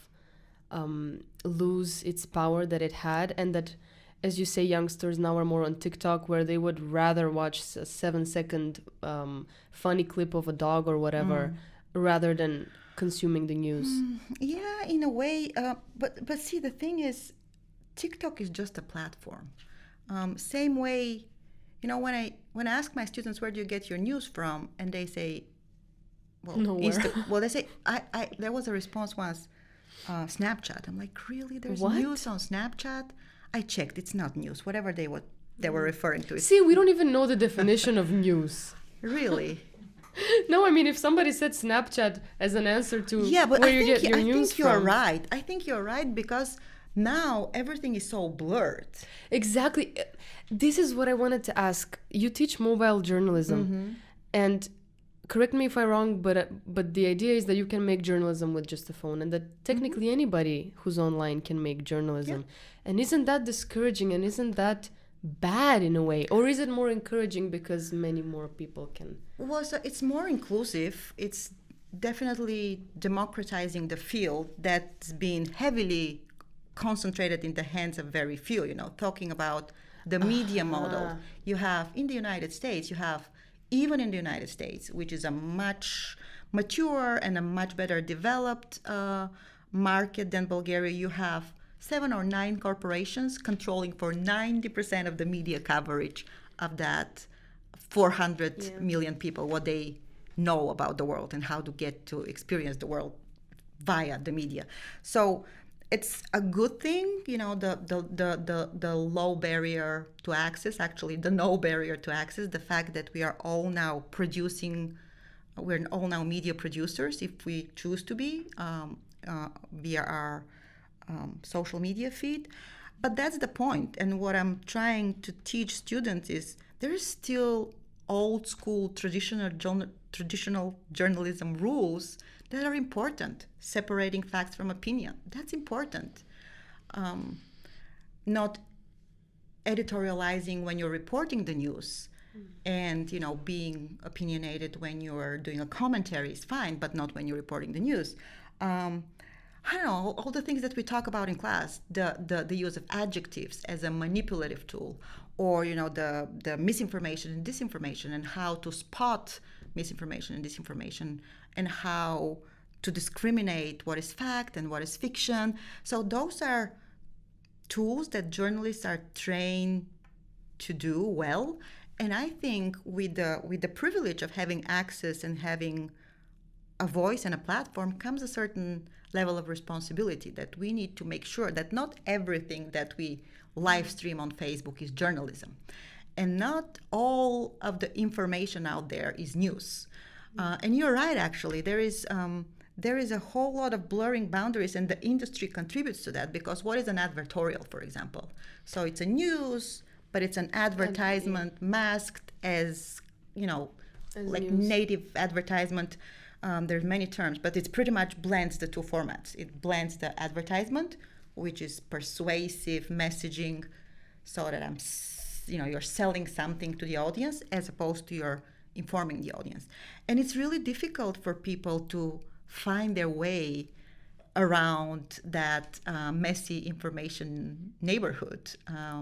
Speaker 1: lose its power that it had, and that, as you say, youngsters now are more on TikTok, where they would rather watch a 7-second funny clip of a dog or whatever rather than consuming the news?
Speaker 2: Yeah, in a way. But see, the thing is, TikTok is just a platform. Same way, when I ask my students, where do you get your news from, and they say, well,
Speaker 1: nowhere.
Speaker 2: Well, they say, I there was a response once, Snapchat. I'm like, really? There's
Speaker 1: What?
Speaker 2: news on Snapchat? I checked. It's not news. Whatever they were referring to.
Speaker 1: See, we don't even know the definition of news.
Speaker 2: Really?
Speaker 1: No, I mean, if somebody said Snapchat as an answer to
Speaker 2: but
Speaker 1: where you get your news from.
Speaker 2: I think you're right, because now everything is so blurred.
Speaker 1: Exactly. This is what I wanted to ask. You teach mobile journalism, and correct me if I'm wrong, but the idea is that you can make journalism with just a phone, and that technically anybody who's online can make journalism.
Speaker 2: Yeah.
Speaker 1: And isn't that discouraging, and isn't that bad in a way? Or is it more encouraging because many more people can?
Speaker 2: Well, so it's more inclusive. It's definitely democratizing the field that's been heavily concentrated in the hands of very few, talking about the media model. You have, in the United States, even in the United States, which is a much mature and a much better developed market than Bulgaria, you have 7 or 9 corporations controlling for 90% of the media coverage of that 400 million people, what they know about the world and how to get to experience the world via the media. So it's a good thing, the low barrier to access, actually the no barrier to access, the fact that we are all now we're all now media producers if we choose to be via our social media feed. But that's the point. And what I'm trying to teach students is there is still old school traditional journalism rules that are important. Separating facts from opinion, that's important. Not editorializing when you're reporting the news, and being opinionated when you're doing a commentary is fine, but not when you're reporting the news. I don't know, all the things that we talk about in class, the use of adjectives as a manipulative tool, or the misinformation and disinformation, and how to spot misinformation and disinformation, and how to discriminate what is fact and what is fiction. So those are tools that journalists are trained to do well. And I think with the privilege of having access and having a voice and a platform comes a certain level of responsibility that we need to make sure that not everything that we live stream on Facebook is journalism, and not all of the information out there is news. And you're right, actually, there is a whole lot of blurring boundaries, and the industry contributes to that, because what is an advertorial, for example? So it's a news but it's an advertisement masked as, like
Speaker 1: news.
Speaker 2: native advertisement. There's many terms, but it pretty much blends the two formats. It blends the advertisement, which is persuasive messaging, so that you're selling something to the audience as opposed to you're informing the audience. And it's really difficult for people to find their way around that messy information neighborhood.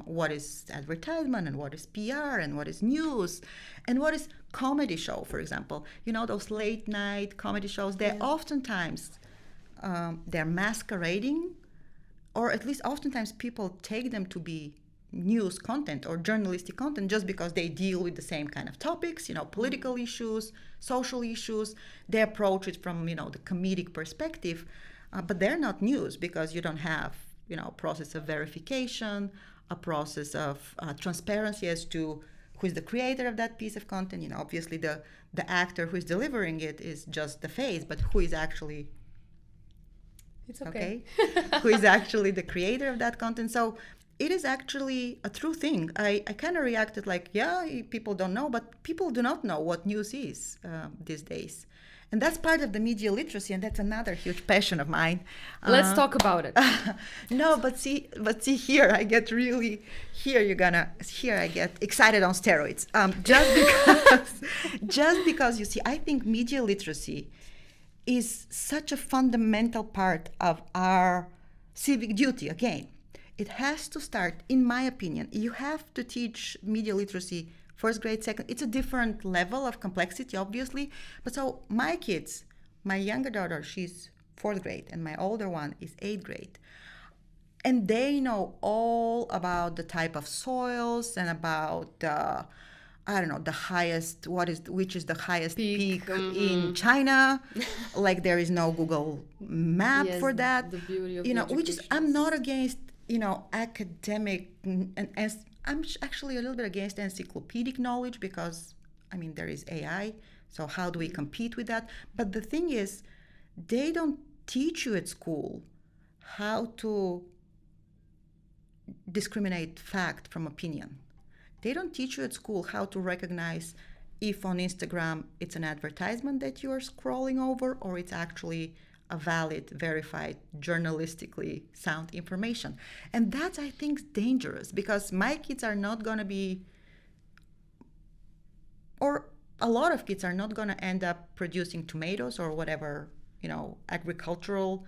Speaker 2: What is advertisement and what is PR and what is news and what is comedy show, for example. Those late night comedy shows, they're oftentimes they're masquerading, or at least oftentimes people take them to be news content or journalistic content just because they deal with the same kind of topics, political issues, social issues. They approach it from, the comedic perspective. But they're not news because you don't have, a process of verification, a process of transparency as to who is the creator of that piece of content. Obviously the actor who is delivering it is just the face, but who is actually,
Speaker 1: it's okay.
Speaker 2: Who is actually the creator of that content. So it is actually a true thing. I kind of reacted like, people don't know, but people do not know what news is these days. And that's part of the media literacy, and that's another huge passion of mine.
Speaker 1: Let's talk about it.
Speaker 2: No, but see here, I get really, here I get excited on steroids. Just because you see, I think media literacy is such a fundamental part of our civic duty. Again, it has to start, in my opinion, you have to teach media literacy first grade, second. It's a different level of complexity, obviously. But so my kids, my younger daughter, she's 4th grade, and my older one is 8th grade. And they know all about the type of soils and about, the highest, which is the highest peak in China. Like there is no Google map for that.
Speaker 1: The beauty of
Speaker 2: which is, I'm not against, academic and I'm actually a little bit against encyclopedic knowledge because, there is AI. So how do we compete with that? But the thing is, they don't teach you at school how to discriminate fact from opinion. They don't teach you at school how to recognize if on Instagram it's an advertisement that you're scrolling over or it's actually a valid, verified, journalistically sound information. And that's, I think, dangerous because my kids are not going to be, or a lot of kids are not going to end up producing tomatoes or whatever, agricultural,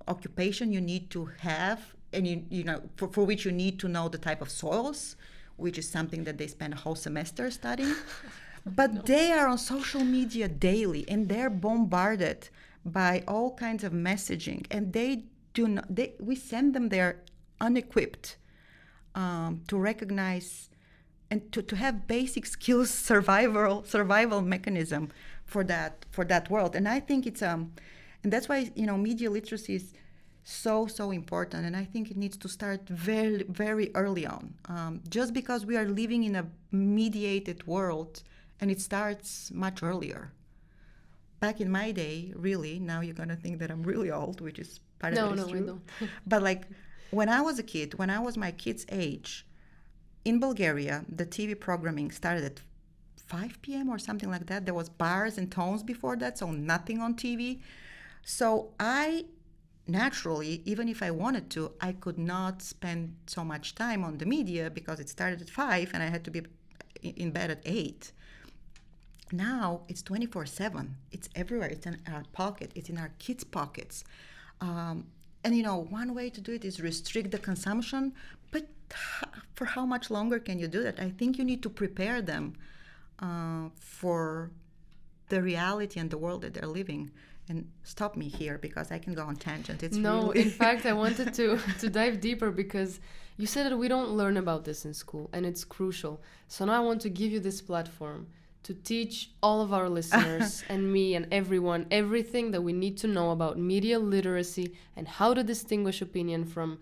Speaker 2: occupation you need to have, and for which you need to know the type of soils, which is something that they spend a whole semester studying. But they are on social media daily, and they're bombarded by all kinds of messaging, and we send them there unequipped to recognize and to have basic skills, survival mechanism for that world. And I think it's and that's why media literacy is so important, and I think it needs to start very, very early on. Just because we are living in a mediated world. And it starts much earlier. Back in my day, really, now you're going to think that I'm really old, which is part of it is true. No. But like when I was a kid, when I was my kid's age, in Bulgaria, the TV programming started at 5 p.m. or something like that. There was bars and tones before that, so nothing on TV. So I naturally, even if I wanted to, I could not spend so much time on the media because it started at 5 and I had to be in bed at 8. Now it's 24/7. It's everywhere. It's in our pocket. It's in our kids' pockets. And one way to do it is restrict the consumption. But for how much longer can you do that? I think you need to prepare them for the reality and the world that they're living. And stop me here because I can go on tangent.
Speaker 1: In fact, I wanted to dive deeper because you said that we don't learn about this in school, and it's crucial. So now I want to give you this platform to teach all of our listeners and me and everyone everything that we need to know about media literacy and how to distinguish opinion from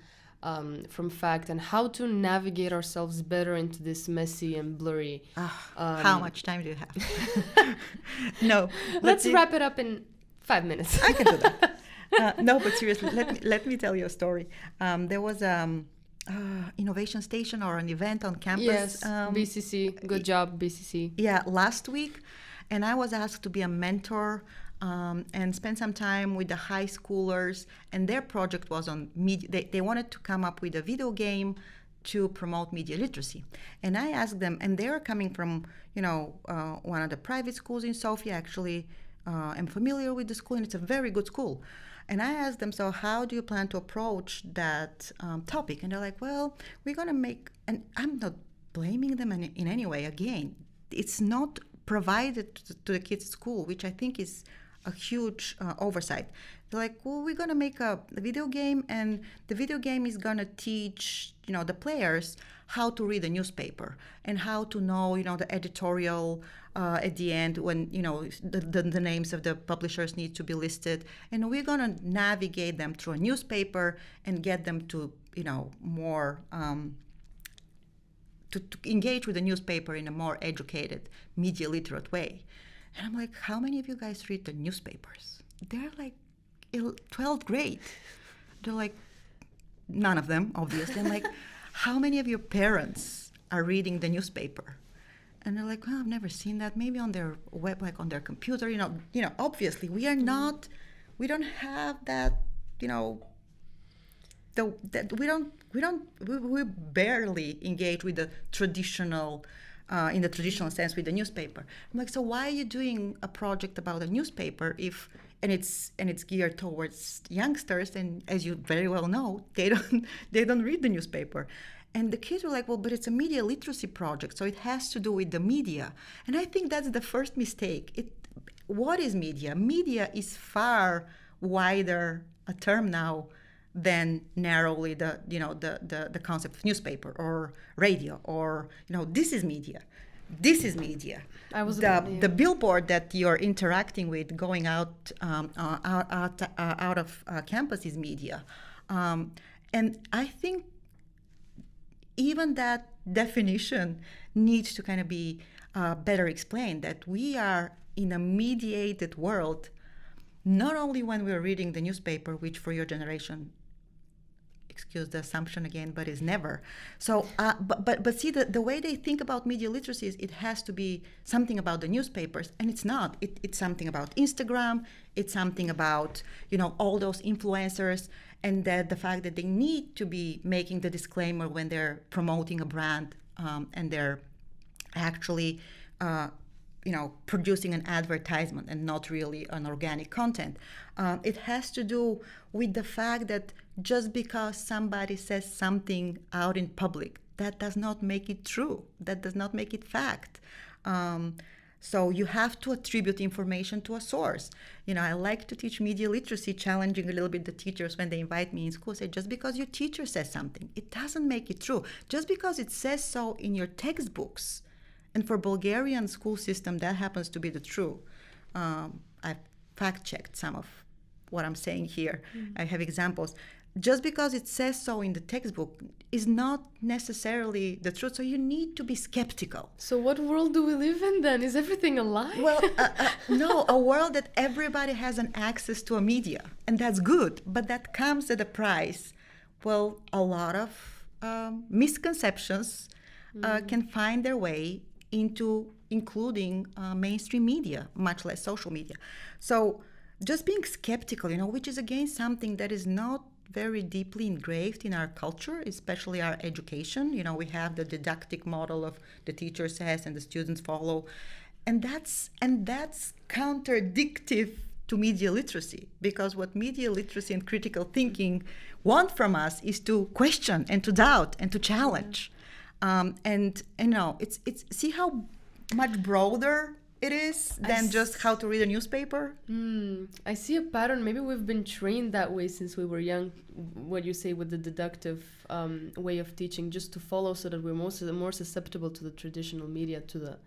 Speaker 1: fact and how to navigate ourselves better into this messy and blurry.
Speaker 2: How much time do you have? No.
Speaker 1: Let's wrap it up in 5 minutes.
Speaker 2: I can do that. No, but seriously, let me tell you a story. There was innovation station or an event on campus.
Speaker 1: Yes, BCC. Good job, BCC.
Speaker 2: Yeah, last week, and I was asked to be a mentor and spend some time with the high schoolers. And their project was on media. They wanted to come up with a video game to promote media literacy. And I asked them, and they're coming from, one of the private schools in Sofia. Actually, I'm familiar with the school, and it's a very good school. And I asked them, so how do you plan to approach that topic? And they're like, well, we're going to make, and I'm not blaming them in any way. Again, it's not provided to the kids' school, which I think is a huge oversight. They're like, well, we're going to make a video game, and the video game is going to teach, the players how to read a newspaper and how to know, the editorial at the end when, the names of the publishers need to be listed. And we're going to navigate them through a newspaper and get them to, more to engage with the newspaper in a more educated, media literate way. And I'm like, how many of you guys read the newspapers? They're like 12th grade. They're like, none of them, obviously. I'm like, how many of your parents are reading the newspaper? And they're like, well, I've never seen that. Maybe on their web, like on their computer. Obviously, we don't have that. We barely engage with the traditional. In the traditional sense with the newspaper. I'm like, so why are you doing a project about a newspaper and it's geared towards youngsters, and as you very well know, they don't read the newspaper. And the kids were like, well, but it's a media literacy project, so it has to do with the media. And I think that's the first mistake. What is media? Media is far wider a term now than narrowly the concept of newspaper or radio or this is media. This is media. The billboard that you're interacting with going out of campus is media, and I think even that definition needs to kind of be better explained, that we are in a mediated world, not only when we're reading the newspaper, which for your generation, excuse the assumption again, but is never. So, but see, the way they think about media literacy is it has to be something about the newspapers, and it's not. It's something about Instagram. It's something about all those influencers, and that the fact that they need to be making the disclaimer when they're promoting a brand, and they're actually producing an advertisement and not really an organic content. It has to do with the fact that just because somebody says something out in public, that does not make it true. That does not make it fact. So you have to attribute information to a source. I like to teach media literacy, challenging a little bit the teachers when they invite me in school. Say, just because your teacher says something, it doesn't make it true. Just because it says so in your textbooks. And for Bulgarian school system, that happens to be the true. I've fact-checked some of what I'm saying here. I have examples. Just because it says so in the textbook is not necessarily the truth. So you need to be skeptical.
Speaker 1: So what world do we live in then? Is everything a lie?
Speaker 2: Well, no, a world that everybody has an access to a media. And that's good. But that comes at a price. Well, a lot of misconceptions can find their way into including mainstream media, much less social media. So just being skeptical, which is again something that is not very deeply engraved in our culture, especially our education. We have the didactic model of the teacher says and the students follow. And that's contradictive to media literacy, because what media literacy and critical thinking want from us is to question and to doubt and to challenge. And it's see how much broader it is than just how to read a newspaper.
Speaker 1: I see a pattern. Maybe we've been trained that way since we were young. What you say with the deductive way of teaching, just to follow, so that we're more susceptible to the traditional media, to the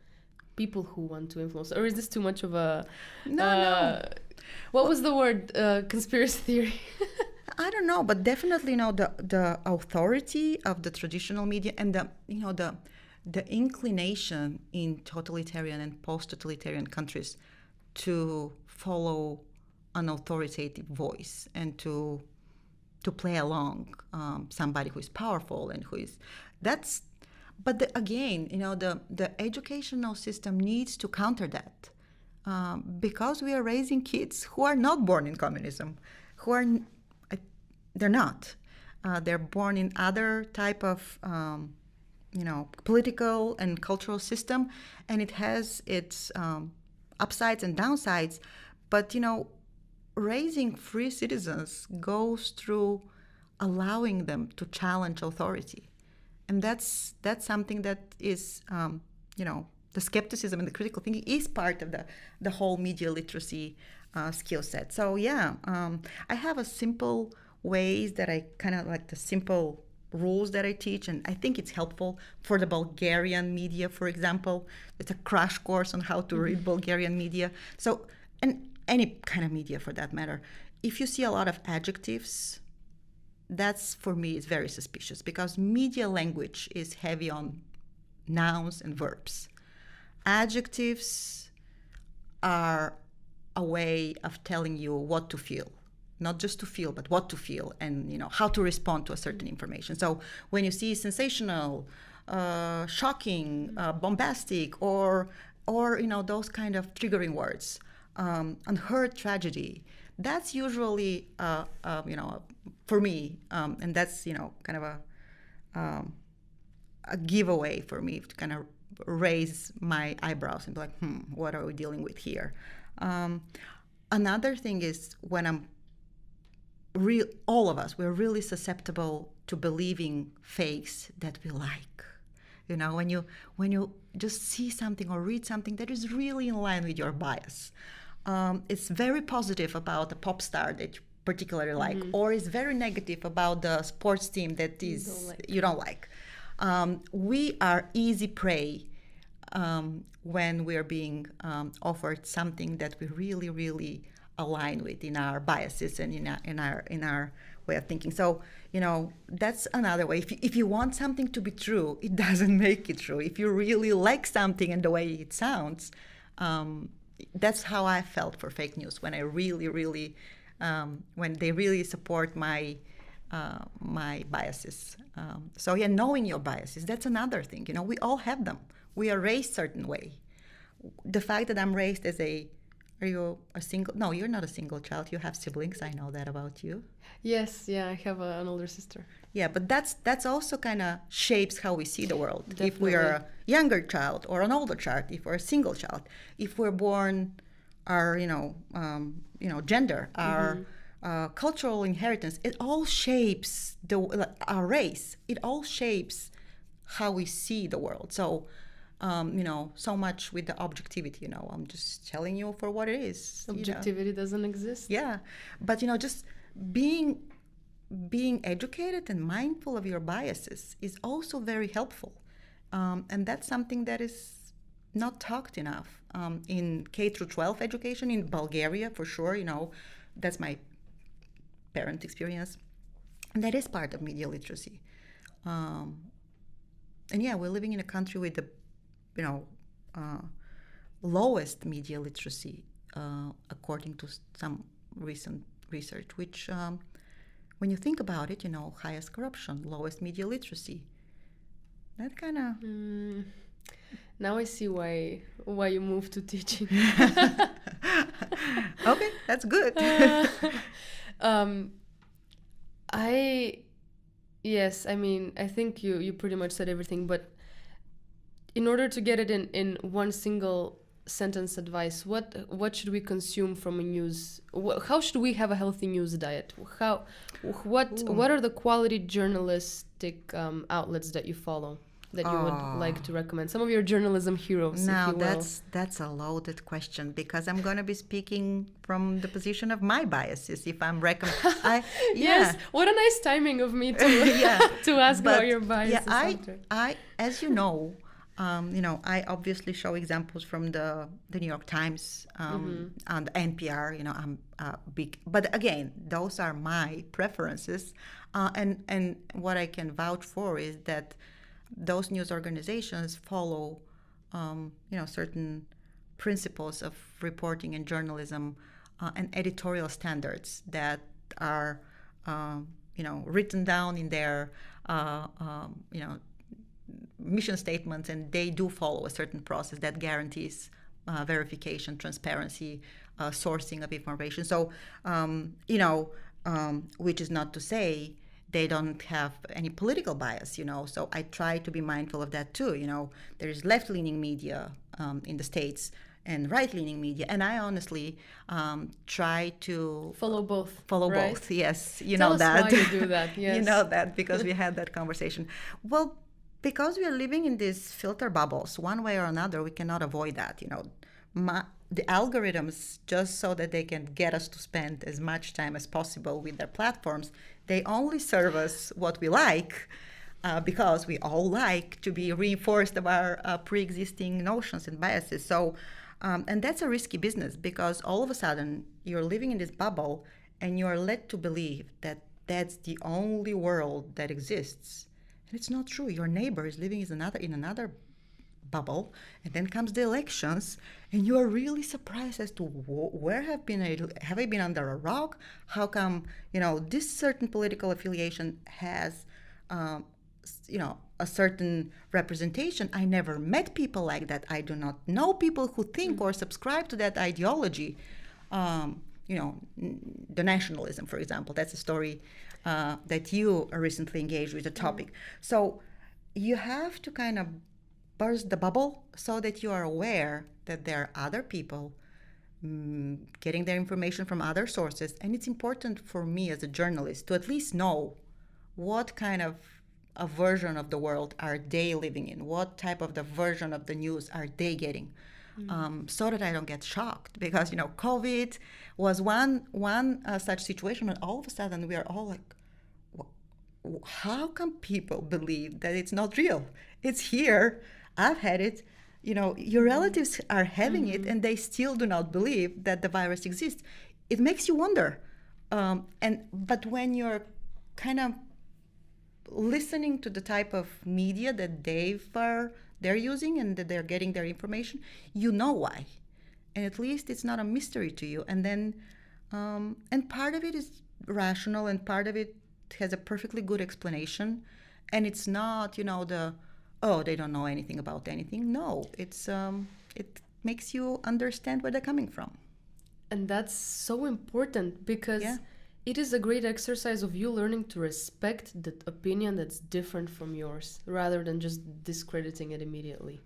Speaker 1: people who want to influence. Or is this too much of a
Speaker 2: no.
Speaker 1: What was the word? Conspiracy theory.
Speaker 2: I don't know, but definitely the authority of the traditional media and the inclination in totalitarian and post-totalitarian countries to follow an authoritative voice and to play along somebody who is powerful and who is that's. But again, the educational system needs to counter that because we are raising kids who are not born in communism, they're not. They're born in other type of political and cultural system, and it has its upsides and downsides. But raising free citizens goes through allowing them to challenge authority, and that's something that is the skepticism and the critical thinking is part of the whole media literacy skill set. So I have a simple ways that I kind of like the simple rules that I teach, and I think it's helpful for the Bulgarian media, for example. It's a crash course on how to read Bulgarian media. So, and any kind of media for that matter. If you see a lot of adjectives, that's for me is very suspicious because media language is heavy on nouns and verbs. Adjectives are a way of telling you what to feel. Not just to feel, but what to feel, and how to respond to a certain information. So when you see sensational, shocking, bombastic, or those kind of triggering words, unheard tragedy, that's usually for me, and that's kind of a giveaway for me to kind of raise my eyebrows and be like, what are we dealing with here? Another thing is when all of us, we're really susceptible to believing fakes that we like. When you just see something or read something that is really in line with your bias, it's very positive about a pop star that you particularly like, or it's very negative about the sports team that you don't like. We are easy prey when we're being offered something that we really, really align with in our biases and in our way of thinking. So that's another way. If you want something to be true, it doesn't make it true. If you really like something and the way it sounds, that's how I felt for fake news when I really, really when they really support my biases. So knowing your biases, that's another thing. We all have them. We are raised certain way. The fact that I'm raised as are you a single? No, you're not a single child. You have siblings. I know that about you.
Speaker 1: Yes, I have an older sister.
Speaker 2: Yeah, but that's also kind of shapes how we see the world.
Speaker 1: Definitely.
Speaker 2: If we are a younger child or an older child, if we're a single child, if we're born, our gender, our cultural inheritance, it all shapes our race. It all shapes how we see the world. So. So much with the objectivity, I'm just telling you for what it is.
Speaker 1: Objectivity doesn't exist.
Speaker 2: Yeah. But, just being educated and mindful of your biases is also very helpful. And that's something that is not talked enough in K through 12 education in Bulgaria, for sure. That's my parent experience. And that is part of media literacy. And we're living in a country with the lowest media literacy, according to some recent research, which, when you think about it, highest corruption, lowest media literacy. That kind of...
Speaker 1: Now I see why you moved to teaching.
Speaker 2: Okay, that's good.
Speaker 1: I think you pretty much said everything, but in order to get it in one single sentence advice, what should we consume from a news? How should we have a healthy news diet? What are the quality journalistic outlets that you follow that you would like to recommend? Some of your journalism heroes.
Speaker 2: Now that's a loaded question because I'm going to be speaking from the position of my biases. If I'm
Speaker 1: Yes, what a nice timing of me to ask about your biases.
Speaker 2: I as you know. I obviously show examples from the New York Times, on the NPR. I'm big, but again, those are my preferences, and what I can vouch for is that those news organizations follow, certain principles of reporting and journalism and editorial standards that are, written down in their, mission statements, and they do follow a certain process that guarantees verification, transparency, sourcing of information. So, which is not to say they don't have any political bias, So I try to be mindful of that too. There is left-leaning media in the States and right-leaning media, and I honestly try to
Speaker 1: follow both.
Speaker 2: Right? Both, yes.
Speaker 1: Tell us
Speaker 2: that.
Speaker 1: Why you do that? Yes.
Speaker 2: You know that because we had that conversation. Well, because we are living in these filter bubbles, one way or another, we cannot avoid that. The algorithms, just so that they can get us to spend as much time as possible with their platforms, they only serve us what we like, because we all like to be reinforced of our pre-existing notions and biases. So, and that's a risky business, because all of a sudden you're living in this bubble and you're led to believe that that's the only world that exists. And it's not true. Your neighbor is living in another bubble, and then comes the elections, and you are really surprised as to where have I been under a rock? How come this certain political affiliation has a certain representation? I never met people like that. I do not know people who think or subscribe to that ideology. The nationalism, for example, that's a story that you recently engaged with the topic. So you have to kind of burst the bubble so that you are aware that there are other people getting their information from other sources. And it's important for me as a journalist to at least know what kind of a version of the world are they living in, what type of the version of the news are they getting, so that I don't get shocked. Because COVID was one such situation, and all of a sudden we are all like, how come people believe that it's not real? It's here. I've had it. Your relatives are having it, and they still do not believe that the virus exists. It makes you wonder. But when you're kind of listening to the type of media that they're using and that they're getting their information, you know why, and at least it's not a mystery to you. And then, and part of it is rational, and part of it has a perfectly good explanation, and it's not they don't know anything about anything. No, it's it makes you understand where they're coming from.
Speaker 1: And that's so important, because it is a great exercise of you learning to respect the opinion that's different from yours, rather than just discrediting it immediately.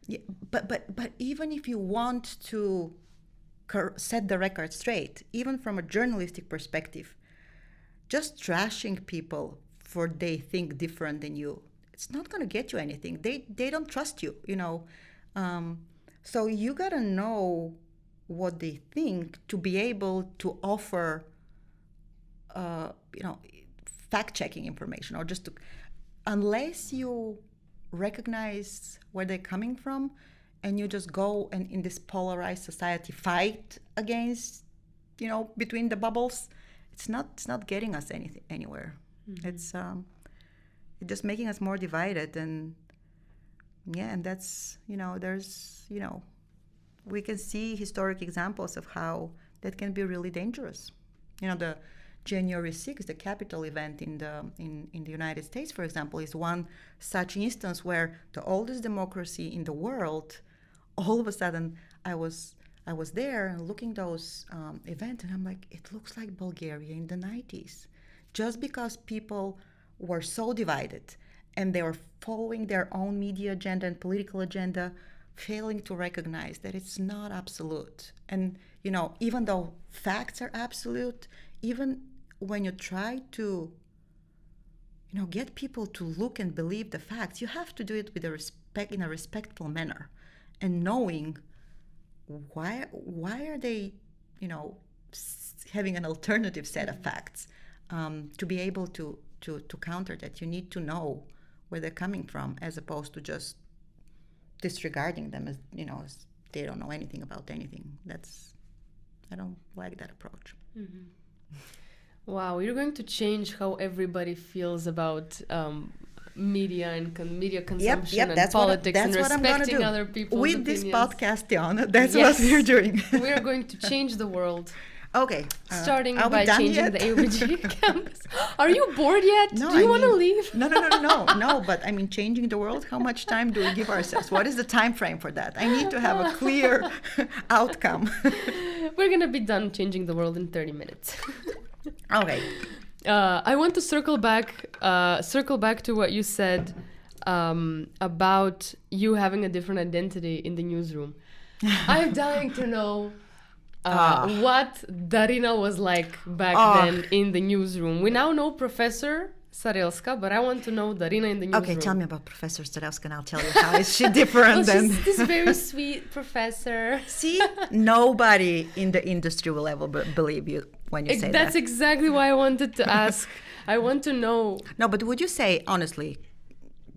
Speaker 2: Yeah, but even if you want to set the record straight, even from a journalistic perspective, just trashing people for they think different than you, it's not going to get you anything. They don't trust you, So you got to know what they think to be able to offer, fact-checking information, or just to, unless you recognize where they're coming from, and you just go and in this polarized society fight against, between the bubbles, it's not getting us anywhere. Mm-hmm. It's just making us more divided, and that's, there's, we can see historic examples of how that can be really dangerous. The January 6th, the Capitol event in the United States, for example, is one such instance where the oldest democracy in the world, all of a sudden, I was there and looking those events, and I'm like, it looks like Bulgaria in the 90s, just because people were so divided and they were following their own media agenda and political agenda, failing to recognize that it's not absolute. And even though facts are absolute, even when you try to get people to look and believe the facts, you have to do it with in a respectful manner, and knowing why are they having an alternative set of facts, to be able to counter that. You need to know where they're coming from, as opposed to just disregarding them as they don't know anything about anything. I don't like that approach.
Speaker 1: Mm-hmm. Wow, you're going to change how everybody feels about media and media consumption and politics, and respecting other people's
Speaker 2: with
Speaker 1: opinions.
Speaker 2: This podcast, Tiana. That's what we're doing.
Speaker 1: We are going to change the world.
Speaker 2: Okay.
Speaker 1: Starting
Speaker 2: are we
Speaker 1: by
Speaker 2: done
Speaker 1: changing
Speaker 2: yet?
Speaker 1: the AUBG campus. Are you bored yet?
Speaker 2: No,
Speaker 1: Do you
Speaker 2: I
Speaker 1: want to
Speaker 2: mean-
Speaker 1: leave?
Speaker 2: No. But I mean, changing the world. How much time do we give ourselves? What is the time frame for that? I need to have a clear outcome.
Speaker 1: We're gonna be done changing the world in 30 minutes.
Speaker 2: Okay.
Speaker 1: I want to circle back to what you said about you having a different identity in the newsroom. I'm dying to know what Darina was like back then in the newsroom. We now know Professor Sarelska, but I want to know Darina in the newsroom.
Speaker 2: Okay, tell me about Professor Sarelska and I'll tell you how is she different than...
Speaker 1: She's this very sweet professor.
Speaker 2: See, nobody in the industry will ever believe you when you say that.
Speaker 1: That's exactly why I wanted to ask. I want to know.
Speaker 2: No, but would you say, honestly,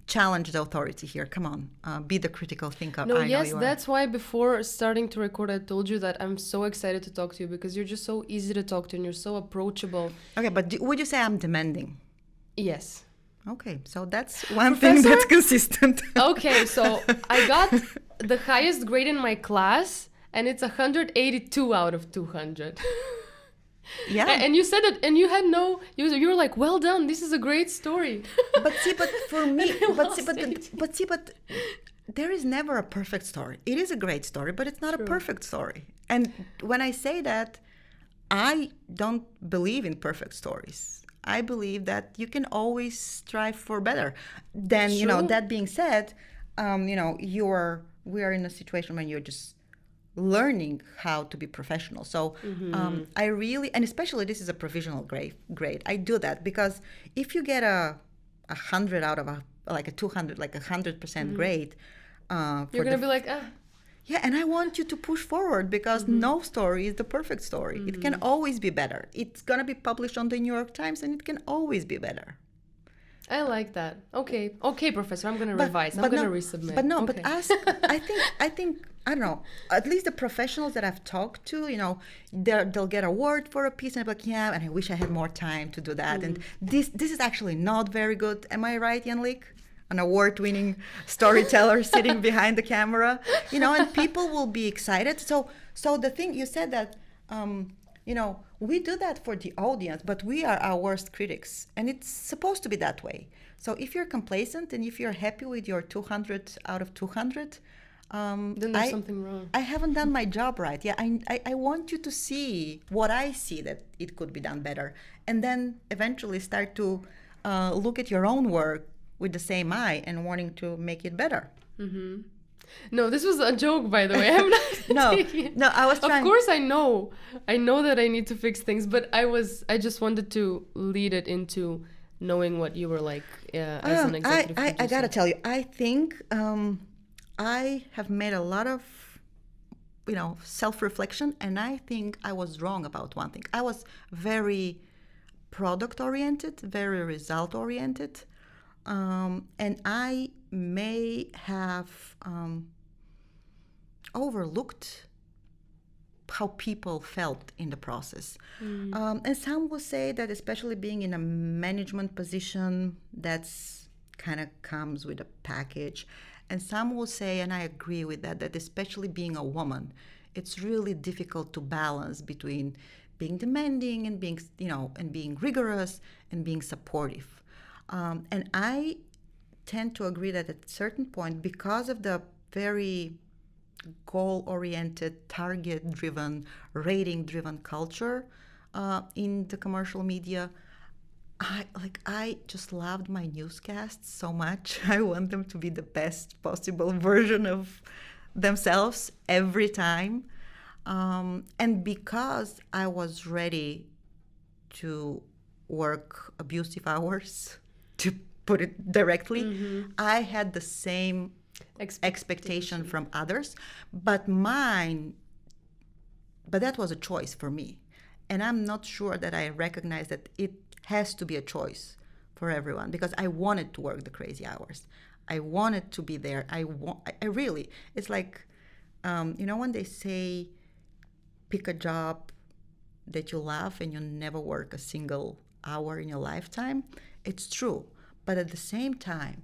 Speaker 2: challenge the authority here? Come on, be the critical thinker.
Speaker 1: No,
Speaker 2: I know
Speaker 1: yes,
Speaker 2: you are.
Speaker 1: that's why before starting to record, I told you that I'm so excited to talk to you because you're just so easy to talk to and you're so approachable.
Speaker 2: Okay, but would you say I'm demanding?
Speaker 1: Yes.
Speaker 2: Okay, so that's one thing that's consistent.
Speaker 1: Okay, so I got the highest grade in my class and it's 182 out of 200.
Speaker 2: Yeah.
Speaker 1: And you said it, and you had you were like, well done, this is a great story.
Speaker 2: But for me,
Speaker 1: but
Speaker 2: but there is never a perfect story. It is a great story, but it's not a perfect story. And when I say that, I don't believe in perfect stories. I believe that you can always strive for better. Then, that being said, we are in a situation when you're just learning how to be professional. So I really, and especially this is a provisional grade. I do that because if you get a 100 out of a 200, like 100% grade,
Speaker 1: you're gonna be like,
Speaker 2: yeah, and I want you to push forward because no story is the perfect story. It can always be better. It's gonna be published on the New York Times, and it can always be better.
Speaker 1: I like that. Okay, Professor, I'm gonna revise. I'm gonna resubmit.
Speaker 2: But ask. I think I don't know. At least the professionals that I've talked to, they'll get a award for a piece, and I'm like, yeah, and I wish I had more time to do that. And this is actually not very good. Am I right, Jan-Lik? An award-winning storyteller sitting behind the camera, and people will be excited. So the thing you said that, we do that for the audience, but we are our worst critics, and it's supposed to be that way. So if you're complacent and if you're happy with your 200 out of 200,
Speaker 1: then there's something wrong.
Speaker 2: I haven't done my job right. Yeah, I want you to see what I see that it could be done better, and then eventually start to look at your own work with the same eye and wanting to make it better.
Speaker 1: Mm-hmm. No, this was a joke, by the way. I'm not
Speaker 2: No, I was trying.
Speaker 1: Of course, I know that I need to fix things, but I just wanted to lead it into knowing what you were like as an executive producer.
Speaker 2: I gotta tell you, I think I have made a lot of, self-reflection, and I think I was wrong about one thing. I was very product-oriented, very result-oriented. And I may have overlooked how people felt in the process. And some will say that especially being in a management position, that's kind of comes with a package. And some will say, and I agree with that especially being a woman, it's really difficult to balance between being demanding and being, and being rigorous and being supportive. And I tend to agree that at a certain point, because of the very goal-oriented, target-driven, rating-driven culture in the commercial media, I just loved my newscasts so much. I want them to be the best possible version of themselves every time. And because I was ready to work abusive hours, to put it directly, I had the same expectation from others, but that was a choice for me. And I'm not sure that I recognize that it has to be a choice for everyone, because I wanted to work the crazy hours. I wanted to be there. I really, it's like, when they say, pick a job that you love and you never work a single hour in your lifetime, it's true. But at the same time,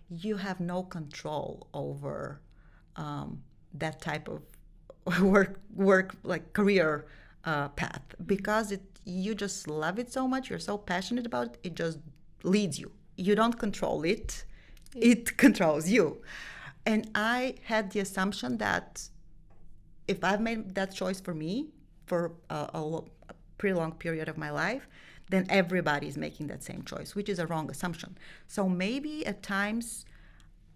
Speaker 2: you have no control over that type of work like career path because you just love it so much. You're so passionate about it. It just leads you. You don't control it. It controls you. And I had the assumption that if I've made that choice for me for a pretty long period of my life, then everybody is making that same choice, which is a wrong assumption. So maybe at times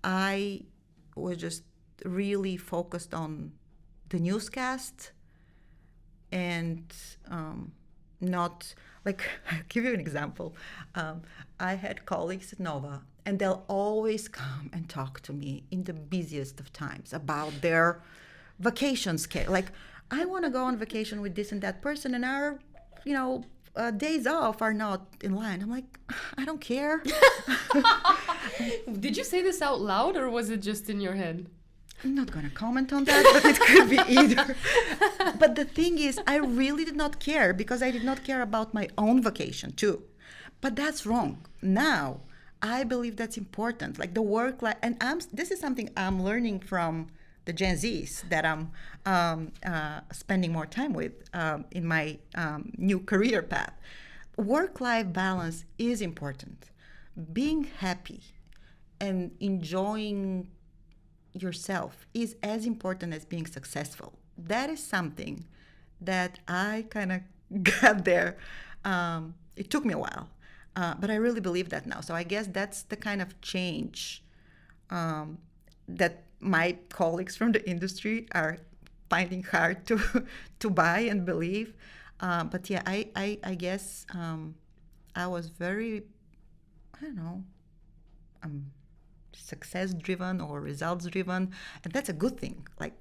Speaker 2: I was just really focused on the newscast and not, like, I'll give you an example. I had colleagues at Nova, and they'll always come and talk to me in the busiest of times about their vacation schedule. Like, I want to go on vacation with this and that person, and our, days off are not in line. I'm like, I don't care.
Speaker 1: Did you say this out loud, or was it just in your head?
Speaker 2: I'm not going to comment on that, but it could be either. But the thing is, I really did not care because I did not care about my own vacation too. But that's wrong. Now, I believe that's important. Like the work life, and this is something I'm learning from the Gen Zs that I'm spending more time with in my new career path. Work-life balance is important. Being happy and enjoying yourself is as important as being successful. That is something that I kind of got there. It took me a while, but I really believe that now. So I guess that's the kind of change that my colleagues from the industry are finding hard to buy and believe. But yeah, I guess I was very, success driven or results driven, and that's a good thing. Like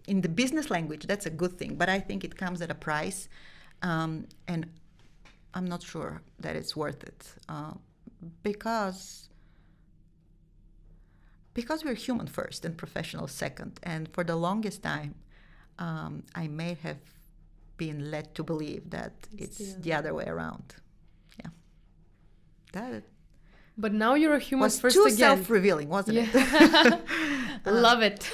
Speaker 2: in the business language, that's a good thing, but I think it comes at a price, and I'm not sure that it's worth it because we're human first and professional second, and for the longest time I may have been led to believe that it's the other way around. Yeah, that
Speaker 1: but now you're a human
Speaker 2: was
Speaker 1: first
Speaker 2: too
Speaker 1: again.
Speaker 2: self-revealing, wasn't it?
Speaker 1: Love it.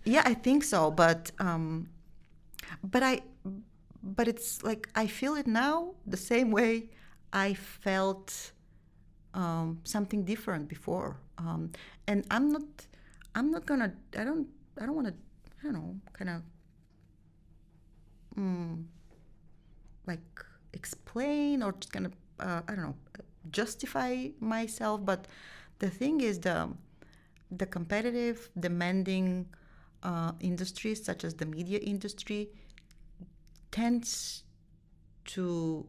Speaker 2: Yeah, I think so. But it's like I feel it now the same way I felt something different before. And I'm not gonna. I don't want to. Kind of like explain or just kind of justify myself, but the thing is the competitive, demanding industries such as the media industry tends to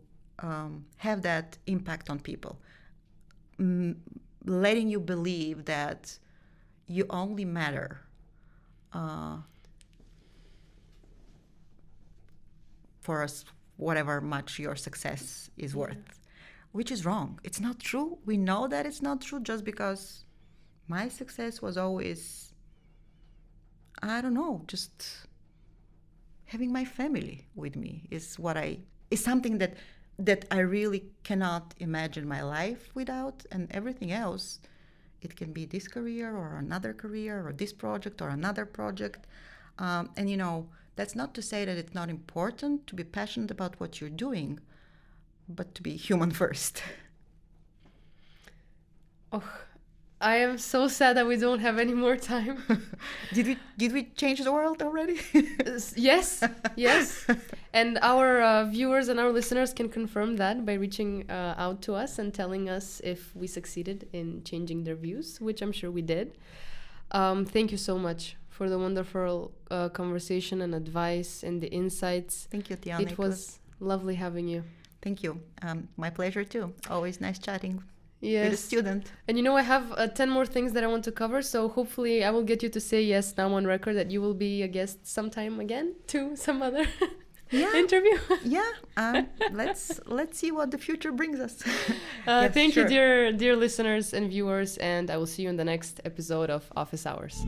Speaker 2: have that impact on people, letting you believe that you only matter for us whatever much your success is worth. Which is wrong. It's not true. We know that it's not true just because my success was always, just having my family with me is something that I really cannot imagine my life without, and everything else, it can be this career or another career or this project or another project. And that's not to say that it's not important to be passionate about what you're doing, but to be human first.
Speaker 1: Oh, I am so sad that we don't have any more time.
Speaker 2: Did we change the world already?
Speaker 1: Yes. And our viewers and our listeners can confirm that by reaching out to us and telling us if we succeeded in changing their views, which I'm sure we did. Thank you so much for the wonderful conversation and advice and the insights.
Speaker 2: Thank you, Tiana.
Speaker 1: It was lovely having you.
Speaker 2: Thank you. My pleasure too. Always nice chatting
Speaker 1: yes.
Speaker 2: with a student.
Speaker 1: And I have 10 more things that I want to cover, so hopefully I will get you to say yes now on record that you will be a guest sometime again to some other interview.
Speaker 2: Let's see what the future brings us.
Speaker 1: Thank you, dear listeners and viewers, and I will see you in the next episode of Office Hours.